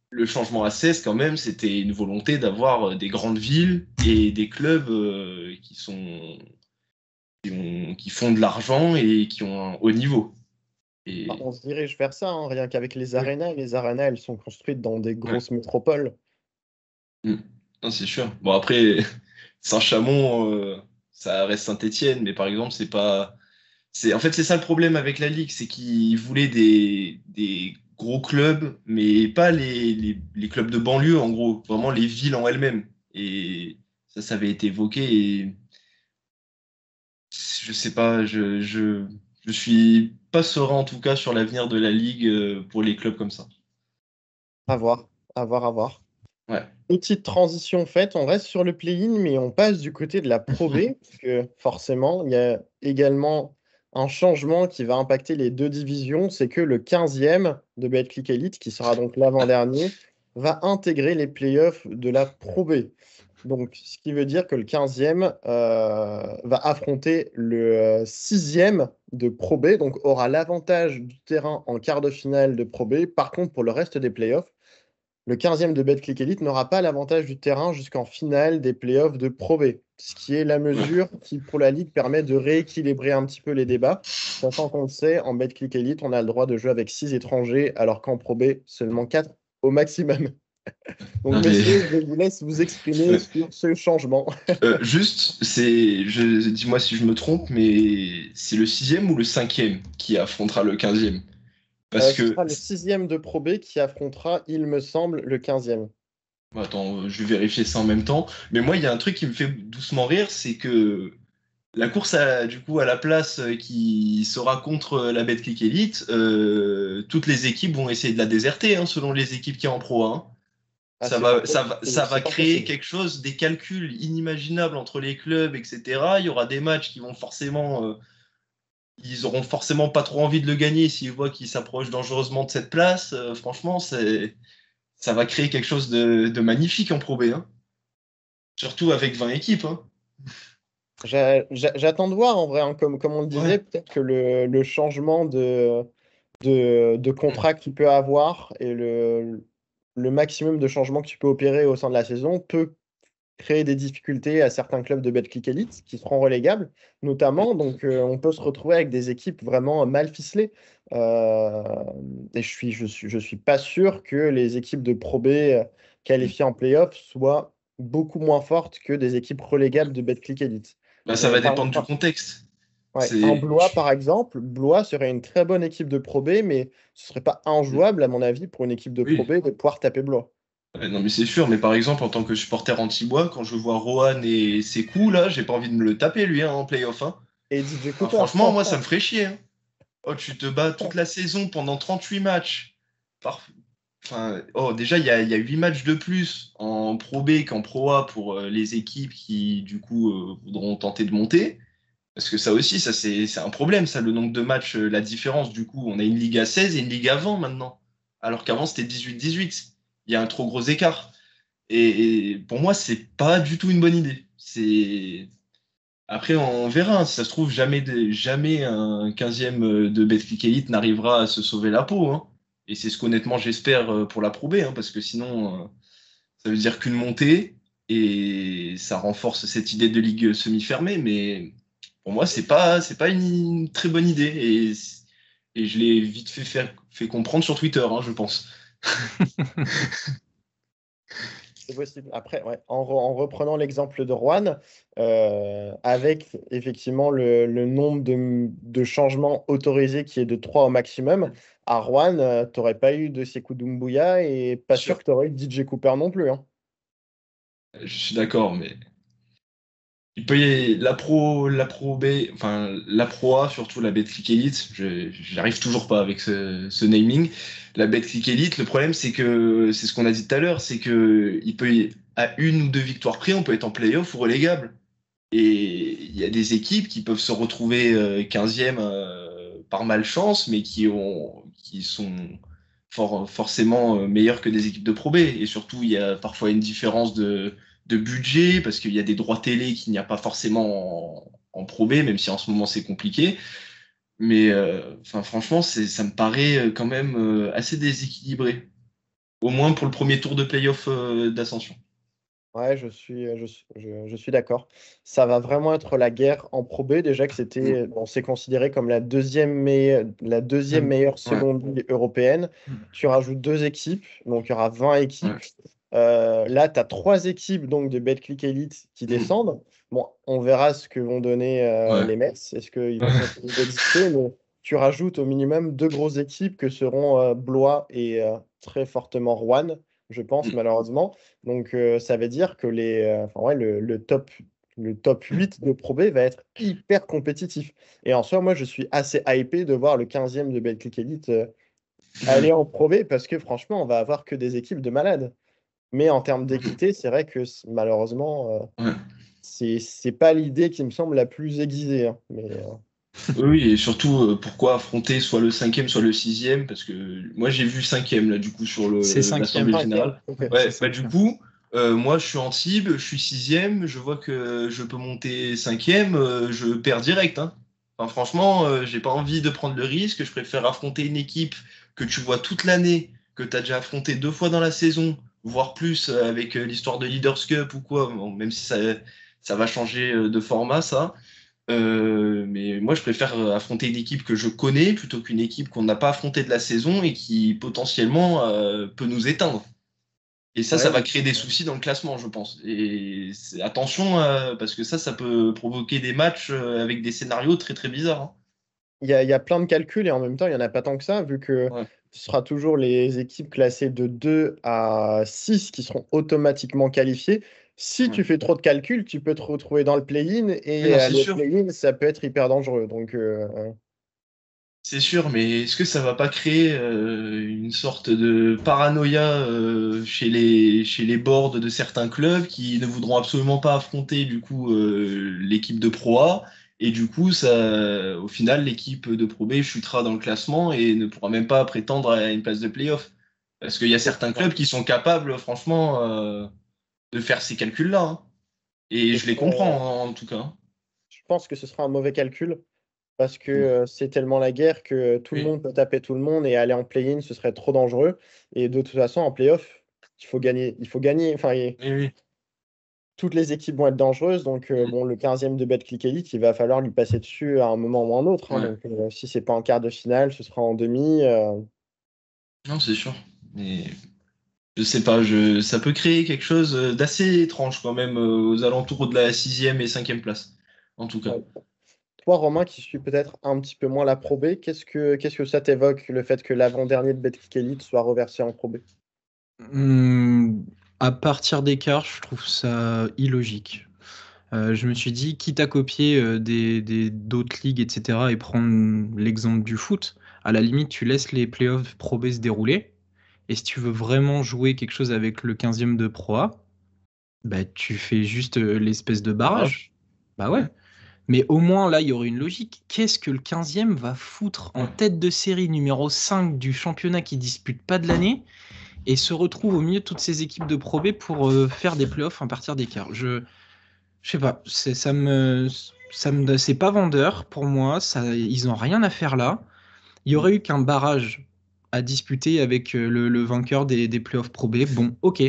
le changement à 16, quand même, c'était une volonté d'avoir des grandes villes et des clubs qui font de l'argent et qui ont un haut niveau. Bah, Et on se dirige vers ça, hein, rien qu'avec les oui, arénas. Les arénas, elles sont construites dans des ouais. grosses métropoles. Mm. Non, c'est sûr. Bon, après, Saint-Chamond, ça reste Saint-Étienne, mais par exemple, c'est pas. En fait, c'est ça le problème avec la Ligue, c'est qu'ils voulaient des gros clubs, mais pas les clubs de banlieue, en gros, vraiment les villes en elles-mêmes. Et ça avait été évoqué, et je sais pas, je suis pas serein en tout cas sur l'avenir de la Ligue pour les clubs comme ça. À voir, à voir, à voir. Ouais. Petite transition faite, on reste sur le play-in, mais on passe du côté de la Pro B, parce que forcément, il y a également un changement qui va impacter les deux divisions, c'est que le 15e de Betclic Elite, qui sera donc l'avant-dernier, va intégrer les playoffs de la Pro B. Donc, ce qui veut dire que le 15e va affronter le 6e de Pro B, donc aura l'avantage du terrain en quart de finale de Pro B. Par contre, pour le reste des playoffs, le 15e de Betclic Elite n'aura pas l'avantage du terrain jusqu'en finale des playoffs de Pro B, ce qui est la Ouais. mesure qui, pour la Ligue, permet de rééquilibrer un petit peu les débats. Sachant qu'on le sait, en Betclic Elite, on a le droit de jouer avec 6 étrangers, alors qu'en Pro B, seulement 4 au maximum. Donc, Non, mais messieurs, je vous laisse vous exprimer sur ce changement. juste, dis-moi si je me trompe, mais c'est le 6e ou le 5e qui affrontera le 15e? Parce Ce que, sera le 6e de Pro B qui affrontera, il me semble, le 15e. attends, je vais vérifier ça en même temps. Mais moi, il y a un truc qui me fait doucement rire, c'est que la course du coup, à la place qui sera contre la Betclic Elite, toutes les équipes vont essayer de la déserter, hein, selon les équipes qui sont en Pro 1. Ah, c'est fort Ça va c'est fort créer possible. quelque chose, des calculs inimaginables entre les clubs, etc. Il y aura des matchs qui vont forcément, ils auront forcément pas trop envie de le gagner s'ils voient qu'ils s'approchent dangereusement de cette place. Franchement, ça va créer quelque chose de magnifique en Pro B, hein. Surtout avec 20 équipes, hein. J'attends de voir en vrai, hein, comme on le disait, Ouais. peut-être que le changement de contrat que tu peux avoir et le maximum de changements que tu peux opérer au sein de la saison peut créer des difficultés à certains clubs de Betclic Elite qui seront relégables, notamment. Donc, on peut se retrouver avec des équipes vraiment mal ficelées. Euh, et je suis pas sûr que les équipes de Pro B qualifiées en playoff soient beaucoup moins forte que des équipes relégables de Betclic Elite. Bah, ça va Par dépendre du exemple, contexte. ouais, un C'est... Blois, par exemple, Blois serait une très bonne équipe de Pro B, mais ce serait pas injouable, à mon avis, pour une équipe de Pro Oui. B de pouvoir taper Blois. Ouais, non, mais c'est sûr. Mais par exemple, en tant que supporter anti-Bois, quand je vois Rohan et ses coups, là, j'ai pas envie de me le taper, lui, hein, en playoff. Hein. Et DJ Enfin, Cooper. franchement, moi, ça me ferait chier. Hein. Oh, tu te bats toute la saison pendant 38 matchs. Par- Enfin, oh, déjà, il y a 8 matchs de plus en Pro B qu'en Pro A pour les équipes qui, du coup, voudront tenter de monter. Parce que ça aussi, ça c'est un problème, ça, le nombre de matchs, la différence. Du coup, on a une Ligue à 16 et une Ligue à 20 maintenant. Alors qu'avant, c'était 18-18. Il y a un trop gros écart. Et pour moi, c'est pas du tout une bonne idée. Après, on verra. Si ça se trouve, jamais un 15e de Betclic Elite n'arrivera à se sauver la peau. Hein. Et c'est ce qu'honnêtement j'espère pour la Pro B, hein, parce que sinon, ça veut dire qu'une montée et ça renforce cette idée de ligue semi-fermée. Mais pour moi, c'est pas une très bonne idée. Et je l'ai vite fait comprendre sur Twitter, hein, je pense. C'est possible. Après, ouais, en reprenant l'exemple de Rouen, avec effectivement le nombre de changements autorisés qui est de 3 au maximum, à Rouen, tu n'aurais pas eu de Sekou Doumbouya et pas sûr Sûr. que tu aurais eu DJ Cooper non plus. Hein. Je suis d'accord, mais la pro B, enfin la pro A, surtout la Betclic Elite, j'arrive toujours pas avec ce naming. La Betclic Elite, le problème c'est que c'est ce qu'on a dit tout à l'heure, c'est que à une ou deux victoires près, on peut être en playoff ou relégable. Et il y a des équipes qui peuvent se retrouver 15e par malchance, mais qui sont forcément meilleures que des équipes de Pro B. Et surtout, il y a parfois une différence de budget, parce qu'il y a des droits télé qu'il n'y a pas forcément en Pro B, même si en ce moment c'est compliqué. Mais enfin, franchement, ça me paraît quand même assez déséquilibré. Au moins pour le premier tour de playoff d'ascension. Ouais, je suis d'accord. Ça va vraiment être la guerre en Pro B. Déjà que Mm. c'est considéré comme la deuxième La- meilleure Ouais. seconde ligue européenne. Mm. Tu rajoutes 2 équipes, donc il y aura 20 équipes. Ouais. Là, tu as 3 équipes donc, de Betclic Elite qui Mm. descendent. Bon, on verra ce que vont donner Ouais. les Mets. Est-ce qu'ils vont continuer d'exister? Mais tu rajoutes au minimum 2 grosses équipes que seront Blois et très fortement Rouen, je pense, Mm. malheureusement. Donc, ça veut dire que enfin, ouais, le top 8 de Pro B va être hyper compétitif. Et en soi, moi, je suis assez hypé de voir le 15e de Betclic Elite aller en Pro B parce que franchement, on va avoir que des équipes de malades. Mais en termes d'équité, c'est vrai que malheureusement, Ouais. c'est pas l'idée qui me semble la plus aiguisée. Hein. Mais Oui, et surtout, pourquoi affronter soit le 5e, soit le 6e? Parce que moi, j'ai vu 5e, là, du coup, sur C'est l'Assemblée cinquième. 5e, Générale. ok. C'est Ouais, bah, du cinquième. coup, moi, je suis Antibes, je suis 6e, je vois que je peux monter 5e, je perds direct. Hein. Enfin, franchement, j'ai pas envie de prendre le risque, je préfère affronter une équipe que tu vois toute l'année, que tu as déjà affronté 2 fois dans la saison, voire plus avec l'histoire de Leaders Cup ou quoi, bon, même si ça va changer de format, ça. Mais moi, je préfère affronter une équipe que je connais plutôt qu'une équipe qu'on n'a pas affrontée de la saison et qui potentiellement peut nous éteindre. Et ça Ouais, va créer des soucis dans le classement, je pense. Et attention, parce que ça peut provoquer des matchs avec des scénarios très très bizarres. Hein. il y a plein de calculs et en même temps, il n'y en a pas tant que ça, vu que Ouais. ce sera toujours les équipes classées de 2 à 6 qui seront automatiquement qualifiées. Si Ouais. tu fais trop de calculs, tu peux te retrouver dans le play-in Oui, et non, c'est le sûr. play-in, ça peut être hyper dangereux. Donc, C'est sûr, mais est-ce que ça va pas créer une sorte de paranoïa chez les boards de certains clubs qui ne voudront absolument pas affronter du coup l'équipe de Pro A et du coup au final l'équipe de Pro B chutera dans le classement et ne pourra même pas prétendre à une place de playoff parce qu'il y a certains clubs qui sont capables franchement de faire ces calculs-là hein. Et ce je les serait- comprends en tout cas. Hein. je pense que ce sera un mauvais calcul parce que Mm. c'est tellement la guerre que tout le Oui, monde peut taper tout le monde et aller en play-in, ce serait trop dangereux. Et de toute façon, en play-off, il faut gagner. Il faut gagner. Enfin, oui, oui. toutes les équipes vont être dangereuses. Donc, Mm. bon, le 15e de Betclic Elite, il va falloir lui passer dessus à un moment ou un autre. Hein. Ouais. Donc, si c'est pas en quart de finale, ce sera en demi. Non, c'est sûr. Mais Je sais pas, ça peut créer quelque chose d'assez étrange quand même aux alentours de la 6e et 5e place, en tout cas. Ouais. Toi, Romain, qui suis peut-être un petit peu moins la Pro B, qu'est-ce que ça t'évoque, le fait que l'avant-dernier de Betclic Elite soit reversé en Pro B? À partir d'écart, je trouve ça illogique. Je me suis dit, quitte à copier d'autres ligues, etc., et prendre l'exemple du foot, à la limite, tu laisses les playoffs Pro B se dérouler. Et si tu veux vraiment jouer quelque chose avec le 15e de Pro A, bah, tu fais juste l'espèce de barrage. Barrage. Bah ouais. Ouais. Mais au moins, là, il y aurait une logique. Qu'est-ce que le 15e va foutre en Ouais. tête de série numéro 5 du championnat qui dispute pas de l'année et se retrouve au milieu de toutes ces équipes de Pro B pour faire des playoffs à partir d'écart? Je sais pas, c'est pas vendeur pour moi. Ils ont rien à faire là. Il y aurait eu qu'un barrage à disputer avec le vainqueur des playoffs Pro B. Bon, ok.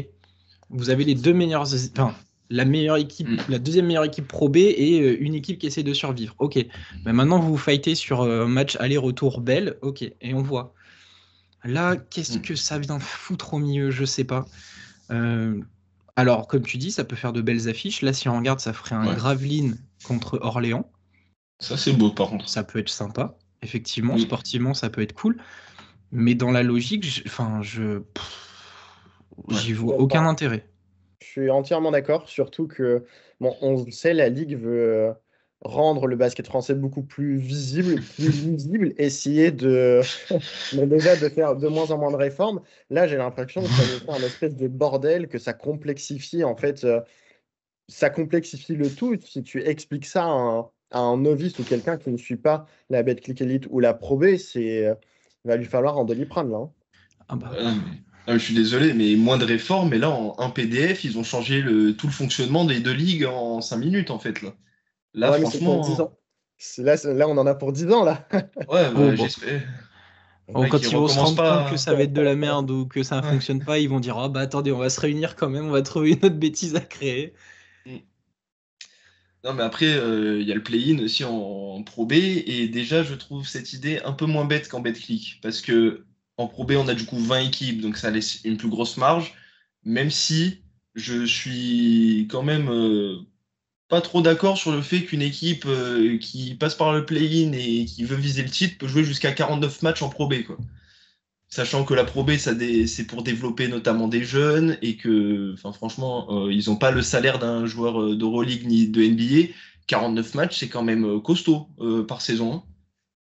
Vous avez les deux meilleures, enfin, la meilleure équipe, la deuxième meilleure équipe Pro B et une équipe qui essaie de survivre. Ok. Mais maintenant, vous vous fightez sur un match aller-retour belle. Ok. Et on voit. Là, qu'est-ce que ça vient foutre au milieu? Je sais pas. Euh, alors, comme tu dis, ça peut faire de belles affiches. Là, si on regarde, ça ferait un Ouais. Gravelines contre Orléans. Ça, c'est beau, par contre. Ça peut être sympa. Effectivement, sportivement, ça peut être cool. Mais dans la logique, Ouais. j'y vois aucun intérêt. Je suis entièrement d'accord, surtout que, bon, on le sait, la Ligue veut rendre le basket français beaucoup plus visible, plus lisible, essayer mais déjà de faire de moins en moins de réformes. Là, j'ai l'impression que ça nous fait un espèce de bordel, que ça complexifie, en fait, ça complexifie le tout. Si tu expliques ça à un novice ou quelqu'un qui ne suit pas la Betclic Elite ou la Pro B, il va lui falloir en Doliprane, là. Hein. Ah bah. Je suis désolé, mais moins de réformes. Mais là, en un PDF, ils ont changé tout le fonctionnement des deux ligues en 5 minutes, en fait. Là, Ouais, mais c'est pour 10 franchement, ans. Là, on en a pour 10 ans, là. ouais, Oh, bah, bon. j'espère. Bon, Ouais, qu'ils quand ils vont se recommencent rendre compte que pas. ça va être de la merde ou que ça ne Ouais. fonctionne pas, ils vont dire ah bah attendez, on va se réunir quand même, on va trouver une autre bêtise à créer. Non, mais après, il y a le play-in aussi en Pro B. Et déjà, je trouve cette idée un peu moins bête qu'en Betclic. Parce que en Pro B, on a du coup 20 équipes, donc ça laisse une plus grosse marge. Même si je suis quand même pas trop d'accord sur le fait qu'une équipe qui passe par le play-in et qui veut viser le titre peut jouer jusqu'à 49 matchs en Pro B, quoi. Sachant que la Pro B, c'est pour développer notamment des jeunes et que, enfin, franchement, ils n'ont pas le salaire d'un joueur d'Euroleague ni de NBA. 49 matchs, c'est quand même costaud par saison. Hein.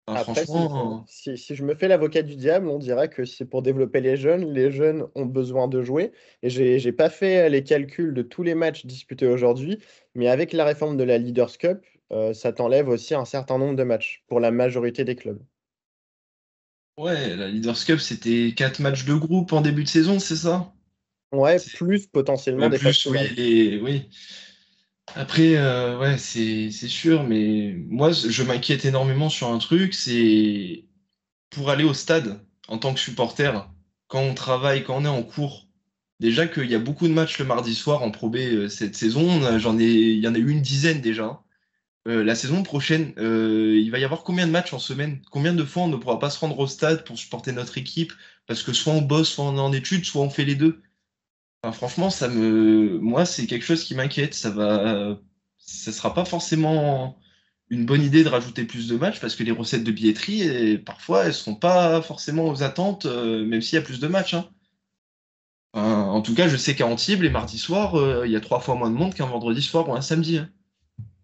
Enfin, Après, franchement, si je me fais l'avocat du diable, on dirait que c'est pour développer les jeunes. Les jeunes ont besoin de jouer. Et j'ai pas fait les calculs de tous les matchs disputés aujourd'hui, mais avec la réforme de la Leaders Cup, ça t'enlève aussi un certain nombre de matchs pour la majorité des clubs. ouais, la Leaders Cup, c'était 4 matchs de groupe en début de saison, c'est ça? Ouais, C'est- plus potentiellement Ouais, des phases plus, oui, finales. oui. Après, ouais, c'est sûr, mais moi, je m'inquiète énormément sur un truc, c'est pour aller au stade en tant que supporter, quand on travaille, quand on est en cours. Déjà qu'il y a beaucoup de matchs le mardi soir en Pro B cette saison, il y en a eu une dizaine déjà. La saison prochaine, il va y avoir combien de matchs en semaine? Combien de fois on ne pourra pas se rendre au stade pour supporter notre équipe? Parce que soit on bosse, soit on est en études, soit on fait les deux. Enfin, franchement, moi, c'est quelque chose qui m'inquiète. Ça sera pas forcément une bonne idée de rajouter plus de matchs parce que les recettes de billetterie, parfois, elles seront pas forcément aux attentes, même s'il y a plus de matchs. Hein. Enfin, en tout cas, je sais qu'à Antibes, les mardis soirs, il y a 3 fois moins de monde qu'un vendredi soir ou un samedi. Hein.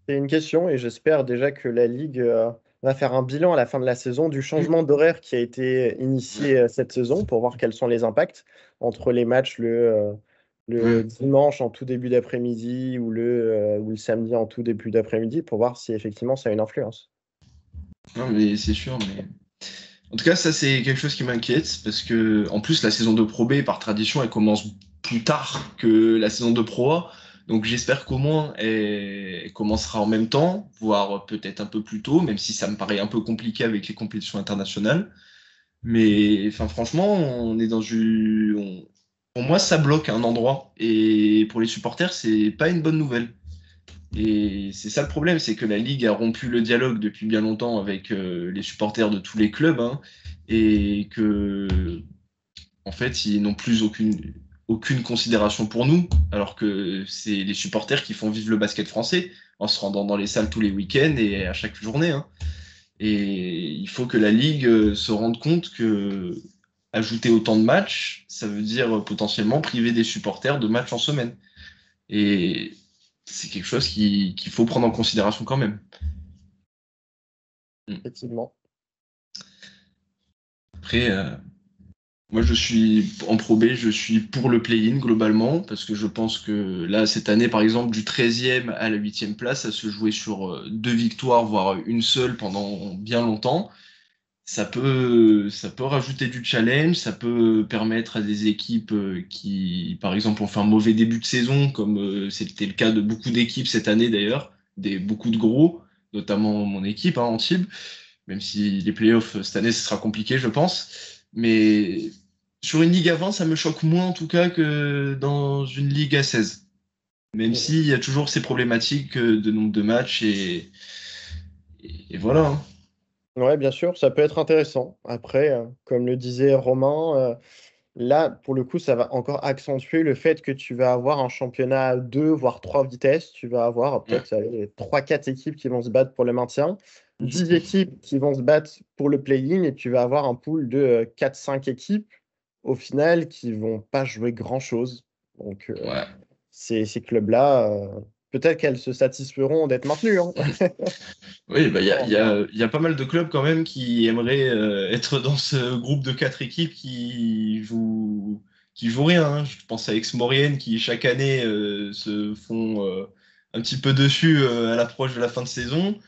C'est une question et j'espère déjà que la Ligue va faire un bilan à la fin de la saison du changement d'horaire qui a été initié cette saison pour voir quels sont les impacts entre les matchs le Ouais. dimanche en tout début d'après-midi ou le samedi en tout début d'après-midi pour voir si effectivement ça a une influence. Non, mais c'est sûr. Mais en tout cas, ça, c'est quelque chose qui m'inquiète parce que, en plus, la saison de Pro B, par tradition, elle commence plus tard que la saison de Pro A. Donc, j'espère qu'au moins, elle commencera en même temps, voire peut-être un peu plus tôt, même si ça me paraît un peu compliqué avec les compétitions internationales. Mais, enfin, franchement, on est dans pour moi, ça bloque un endroit. Et pour les supporters, c'est pas une bonne nouvelle. Et c'est ça le problème, c'est que la Ligue a rompu le dialogue depuis bien longtemps avec les supporters de tous les clubs, hein, et que, en fait, ils n'ont plus aucune. aucune considération pour nous, alors que c'est les supporters qui font vivre le basket français en se rendant dans les salles tous les week-ends et à chaque journée, hein. Et il faut que la Ligue se rende compte que ajouter autant de matchs, ça veut dire potentiellement priver des supporters de matchs en semaine. Et c'est quelque chose qu'il faut prendre en considération quand même. Effectivement. Après, moi je suis en Pro B, je suis pour le play-in globalement, parce que je pense que là, cette année, par exemple, du 13e à la 8e place, ça se jouait sur 2 victoires, voire une seule pendant bien longtemps. Ça peut rajouter du challenge, ça peut permettre à des équipes qui, par exemple, ont fait un mauvais début de saison, comme c'était le cas de beaucoup d'équipes cette année d'ailleurs, beaucoup de gros, notamment mon équipe, hein, Antibes, même si les playoffs cette année, ce sera compliqué, je pense. Mais sur une ligue à 20, ça me choque moins en tout cas que dans une ligue à 16. Même s'il y a toujours ces problématiques de nombre de matchs et voilà, hein. Ouais, bien sûr, ça peut être intéressant. Après, comme le disait Romain, là, pour le coup, ça va encore accentuer le fait que tu vas avoir un championnat à 2, voire 3 vitesses. Tu vas avoir Ouais. peut-être 3-4 équipes qui vont se battre pour le maintien, 10 équipes qui vont se battre pour le play-in, et tu vas avoir un pool de 4-5 équipes au final qui vont pas jouer grand-chose. Donc, Ouais. ces clubs-là, peut-être qu'elles se satisferont d'être maintenues, hein. Oui, bah, On verra. il y a pas mal de clubs quand même qui aimeraient être dans ce groupe de 4 équipes qui jouent rien, hein. Je pense à Aix-Maurienne qui chaque année se font un petit peu dessus à l'approche de la fin de saison.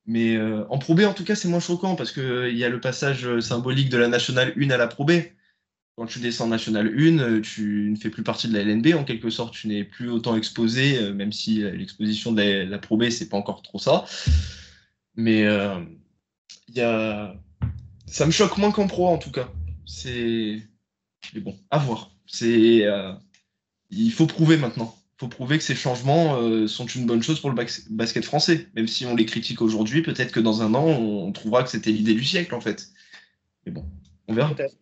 Mais en Pro B, en tout cas, c'est moins choquant parce qu'il y a le passage symbolique de la Nationale 1 à la Pro B. Quand tu descends en Nationale 1, tu ne fais plus partie de la LNB. En quelque sorte, tu n'es plus autant exposé, même si l'exposition de la Pro B, c'est pas encore trop ça. Mais il y a... ça me choque moins qu'en Pro, en tout cas. C'est... Mais bon, à voir. Il faut prouver maintenant. Il faut prouver que ces changements sont une bonne chose pour le basket français. Même si on les critique aujourd'hui, peut-être que dans un an, on trouvera que c'était l'idée du siècle, en fait. Mais bon, on verra. Peut-être.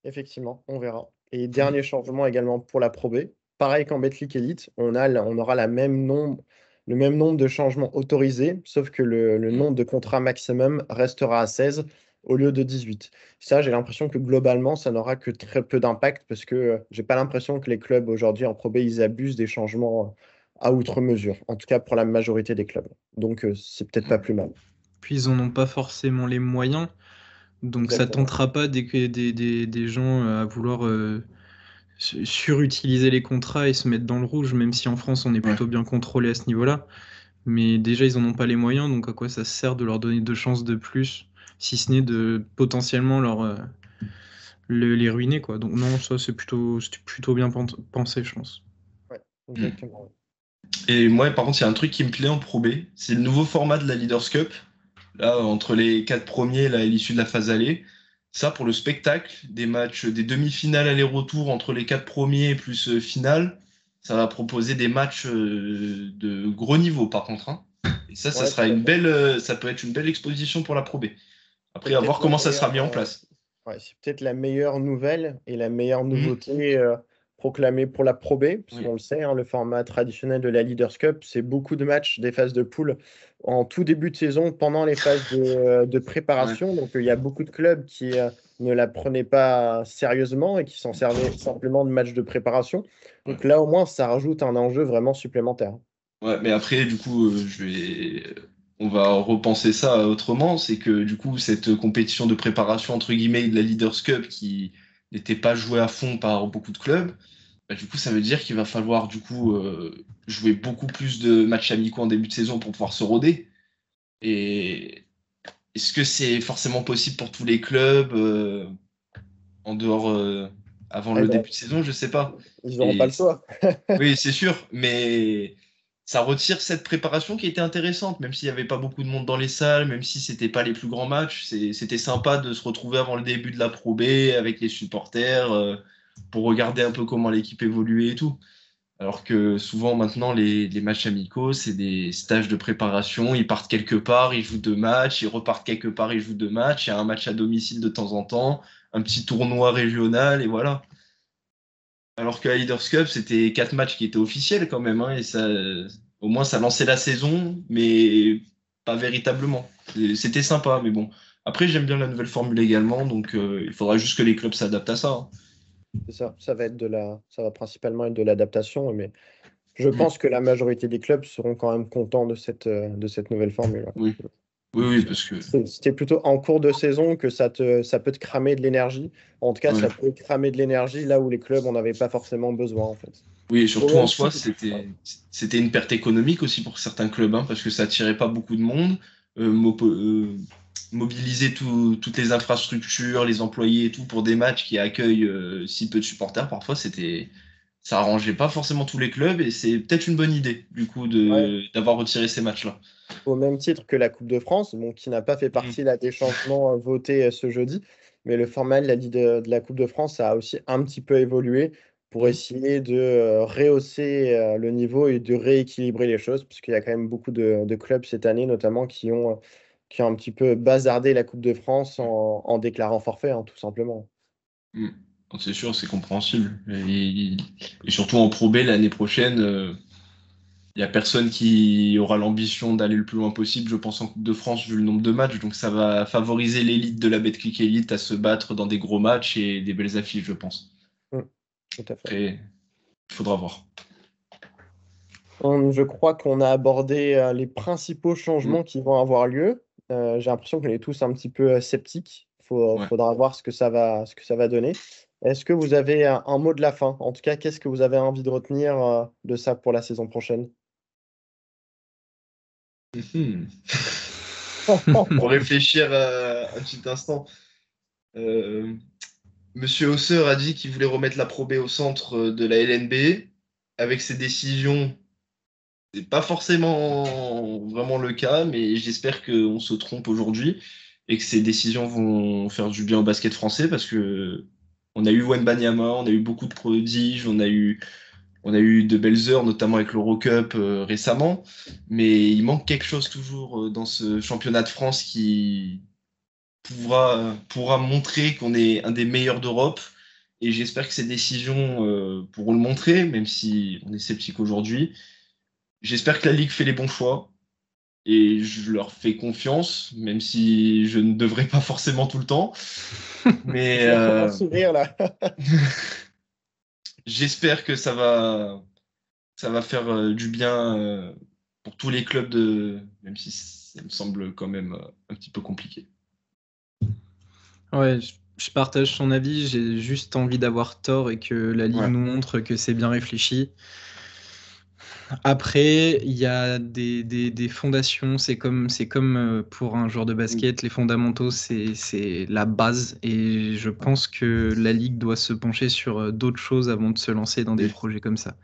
Effectivement, on verra. Et dernier changement également pour la Pro B. Pareil qu'en Betclic Elite, on aura le même nombre de changements autorisés, sauf que le nombre de contrats maximum restera à 16 au lieu de 18. Ça, j'ai l'impression que globalement, ça n'aura que très peu d'impact parce que j'ai pas l'impression que les clubs aujourd'hui en Pro B, ils abusent des changements à outre mesure, en tout cas pour la majorité des clubs. Donc, c'est peut-être pas plus mal. Puis ils en ont pas forcément les moyens, donc ça Exactement. tentera pas des gens à vouloir surutiliser les contrats et se mettre dans le rouge, même si en France on est Ouais. plutôt bien contrôlé à ce niveau-là. Mais déjà ils en ont pas les moyens, donc à quoi ça sert de leur donner 2 chances de plus, si ce n'est de potentiellement les ruiner, quoi. Donc non, ça c'est plutôt bien pensé, je pense. Ouais, Hmm. exactement. Et moi, par contre, il y a un truc qui me plaît en Pro B, c'est le nouveau format de la Leaders Cup. Là, entre les 4 premiers, là, à l'issue de la phase aller. Ça, pour le spectacle, des matchs, des demi-finales aller-retour entre les 4 premiers plus finale, ça va proposer des matchs de gros niveau, par contre, hein. Et ça Ouais, sera tout à une fait. belle, ça peut être une belle exposition pour la Pro B. C'est Après, à peut-être voir la comment ça sera meilleure. mis en place. Ouais, c'est peut-être la meilleure nouvelle et la meilleure Mhm. nouveauté proclamée pour la Pro B, parce Oui. qu'on le sait, hein, le format traditionnel de la Leaders Cup, c'est beaucoup de matchs des phases de poule en tout début de saison, pendant les phases de Ouais. préparation. Donc, il y a beaucoup de clubs qui ne la prenaient pas sérieusement et qui s'en servaient simplement de matchs de préparation. Ouais. Donc là, au moins, ça rajoute un enjeu vraiment supplémentaire. Ouais, mais après, du coup, on va repenser ça autrement. C'est que, du coup, cette compétition de préparation, entre guillemets, de la Leaders Cup qui n'était pas jouée à fond par beaucoup de clubs, bah, du coup, ça veut dire qu'il va falloir, du coup, jouer beaucoup plus de matchs amicaux en début de saison pour pouvoir se roder. Et est-ce que c'est forcément possible pour tous les clubs en dehors, avant Ah, le début de saison? Je sais pas. ils n'auront pas Et le choix. oui, c'est sûr, mais ça retire cette préparation qui était intéressante, même s'il n'y avait pas beaucoup de monde dans les salles, même si c'était pas les plus grands matchs, c'était sympa de se retrouver avant le début de la Pro B avec les supporters pour regarder un peu comment l'équipe évoluait et tout. Alors que souvent maintenant les matchs amicaux, c'est des stages de préparation, ils partent quelque part, ils jouent 2 matchs, ils repartent quelque part, ils jouent 2 matchs, il y a un match à domicile de temps en temps, un petit tournoi régional et voilà. Alors qu'à Leaders Cup, c'était 4 matchs qui étaient officiels quand même, hein, et ça, au moins ça lançait la saison, mais pas véritablement. C'était sympa, mais bon. Après, j'aime bien la nouvelle formule également, donc il faudra juste que les clubs s'adaptent à ça, hein. C'est ça. Ça va principalement être de l'adaptation, mais je Mm. pense que la majorité des clubs seront quand même contents de cette nouvelle formule. Oui, oui, oui, parce que C'était plutôt en cours de saison que ça peut te cramer de l'énergie. En tout cas, ouais. ça peut cramer de l'énergie là où les clubs n'en avaient pas forcément besoin, en fait. Oui, et Au surtout en même soi, titre. c'était une perte économique aussi pour certains clubs, hein, parce que ça attirait pas beaucoup de monde. Mobiliser toutes les infrastructures, les employés et tout pour des matchs qui accueillent si peu de supporters, parfois ça arrangeait pas forcément tous les clubs et c'est peut-être une bonne idée du coup Ouais. d'avoir retiré ces matchs-là. Au même titre que la Coupe de France, bon, qui n'a pas fait Mm. partie là, des changements votés ce jeudi, mais le format de la Coupe de France a aussi un petit peu évolué pour Mm. essayer de rehausser le niveau et de rééquilibrer les choses, parce qu'il y a quand même beaucoup de clubs cette année, notamment, qui ont un petit peu bazardé la Coupe de France en déclarant forfait, hein, tout simplement. Mm. Donc, c'est sûr, c'est compréhensible. Et surtout en Pro B l'année prochaine. Il n'y a personne qui aura l'ambition d'aller le plus loin possible, je pense, en Coupe de France, vu le nombre de matchs. Donc ça va favoriser l'élite de la Betclic Elite à se battre dans des gros matchs et des belles affiches, je pense. Mm, tout à fait. Après, il faudra voir. Je crois qu'on a abordé les principaux Mm. changements qui vont avoir lieu. J'ai l'impression qu'on est tous un petit peu sceptiques. Ouais. Faudra voir ce que ça va donner. Est-ce que vous avez un mot de la fin? En tout cas, qu'est-ce que vous avez envie de retenir de ça pour la saison prochaine? Mhm. Pour réfléchir un petit instant, euh, Monsieur Hausseur a dit qu'il voulait remettre la Pro B au centre de la LNB. Avec ses décisions, c'est pas forcément vraiment le cas, mais j'espère qu'on se trompe aujourd'hui et que ces décisions vont faire du bien au basket français parce que on a eu Wembanyama, on a eu beaucoup de prodiges, on a eu de belles heures, notamment avec l'Eurocup récemment, mais il manque quelque chose toujours dans ce championnat de France qui pourra montrer qu'on est un des meilleurs d'Europe. Et j'espère que ces décisions pourront le montrer, même si on est sceptique aujourd'hui. J'espère que la Ligue fait les bons choix et je leur fais confiance, même si je ne devrais pas forcément tout le temps. Mais Je vois comment sourire là. j'espère que ça va faire du bien pour tous les clubs même si ça me semble quand même un petit peu compliqué. Ouais, je partage son avis. J'ai juste envie d'avoir tort et que la Ligue Ouais. nous montre que c'est bien réfléchi. Après, il y a des fondations. C'est comme pour un joueur de basket, les fondamentaux, c'est la base. Et je pense que la Ligue doit se pencher sur d'autres choses avant de se lancer dans des Oui. projets comme ça.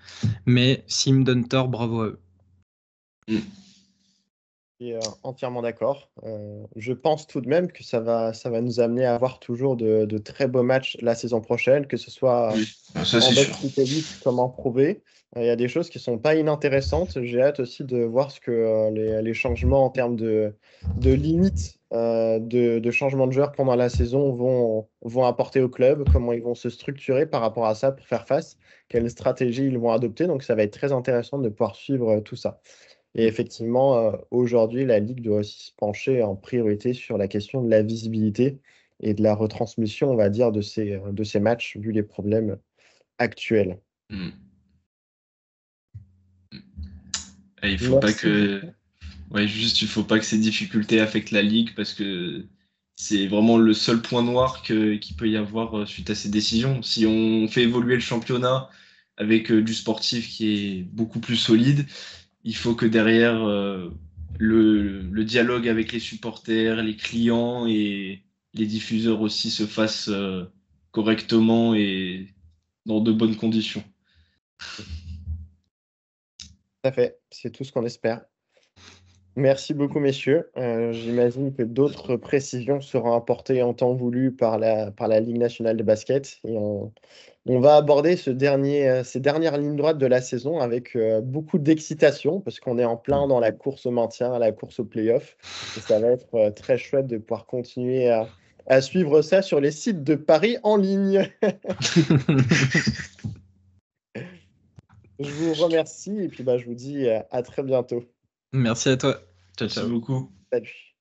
Mais s'ils me donnent tort, bravo à eux. Mm. Je suis entièrement d'accord. Je pense tout de même que ça va nous amener à avoir toujours de très beaux matchs la saison prochaine, que ce soit Oui. Ça en c'est sûr. Betclic Elite comme en Pro B. Il y a des choses qui sont pas inintéressantes. J'ai hâte aussi de voir ce que les changements en termes de limites de changement de joueurs pendant la saison vont apporter au club, comment ils vont se structurer par rapport à ça pour faire face, quelles stratégies ils vont adopter. Donc ça va être très intéressant de pouvoir suivre tout ça. Et effectivement, aujourd'hui, la Ligue doit aussi se pencher en priorité sur la question de la visibilité et de la retransmission, on va dire, de ces matchs, vu les problèmes actuels. Mm. Et il faut pas Merci que beaucoup. Ouais, juste, il faut pas que ces difficultés affectent la ligue parce que c'est vraiment le seul point noir qu'il peut y avoir suite à ces décisions. Si on fait évoluer le championnat avec du sportif qui est beaucoup plus solide, il faut que derrière le dialogue avec les supporters, les clients et les diffuseurs aussi se fasse correctement et dans de bonnes conditions. Tout à fait, c'est tout ce qu'on espère. Merci beaucoup, messieurs. J'imagine que d'autres précisions seront apportées en temps voulu par la Ligue nationale de basket. Et on va aborder ces dernières lignes droites de la saison avec beaucoup d'excitation parce qu'on est en plein dans la course au maintien, à la course au play-off. Et ça va être très chouette de pouvoir continuer à suivre ça sur les sites de paris en ligne. Je vous remercie et puis je vous dis à très bientôt. Merci à toi. Ciao, Merci ciao. beaucoup. Salut.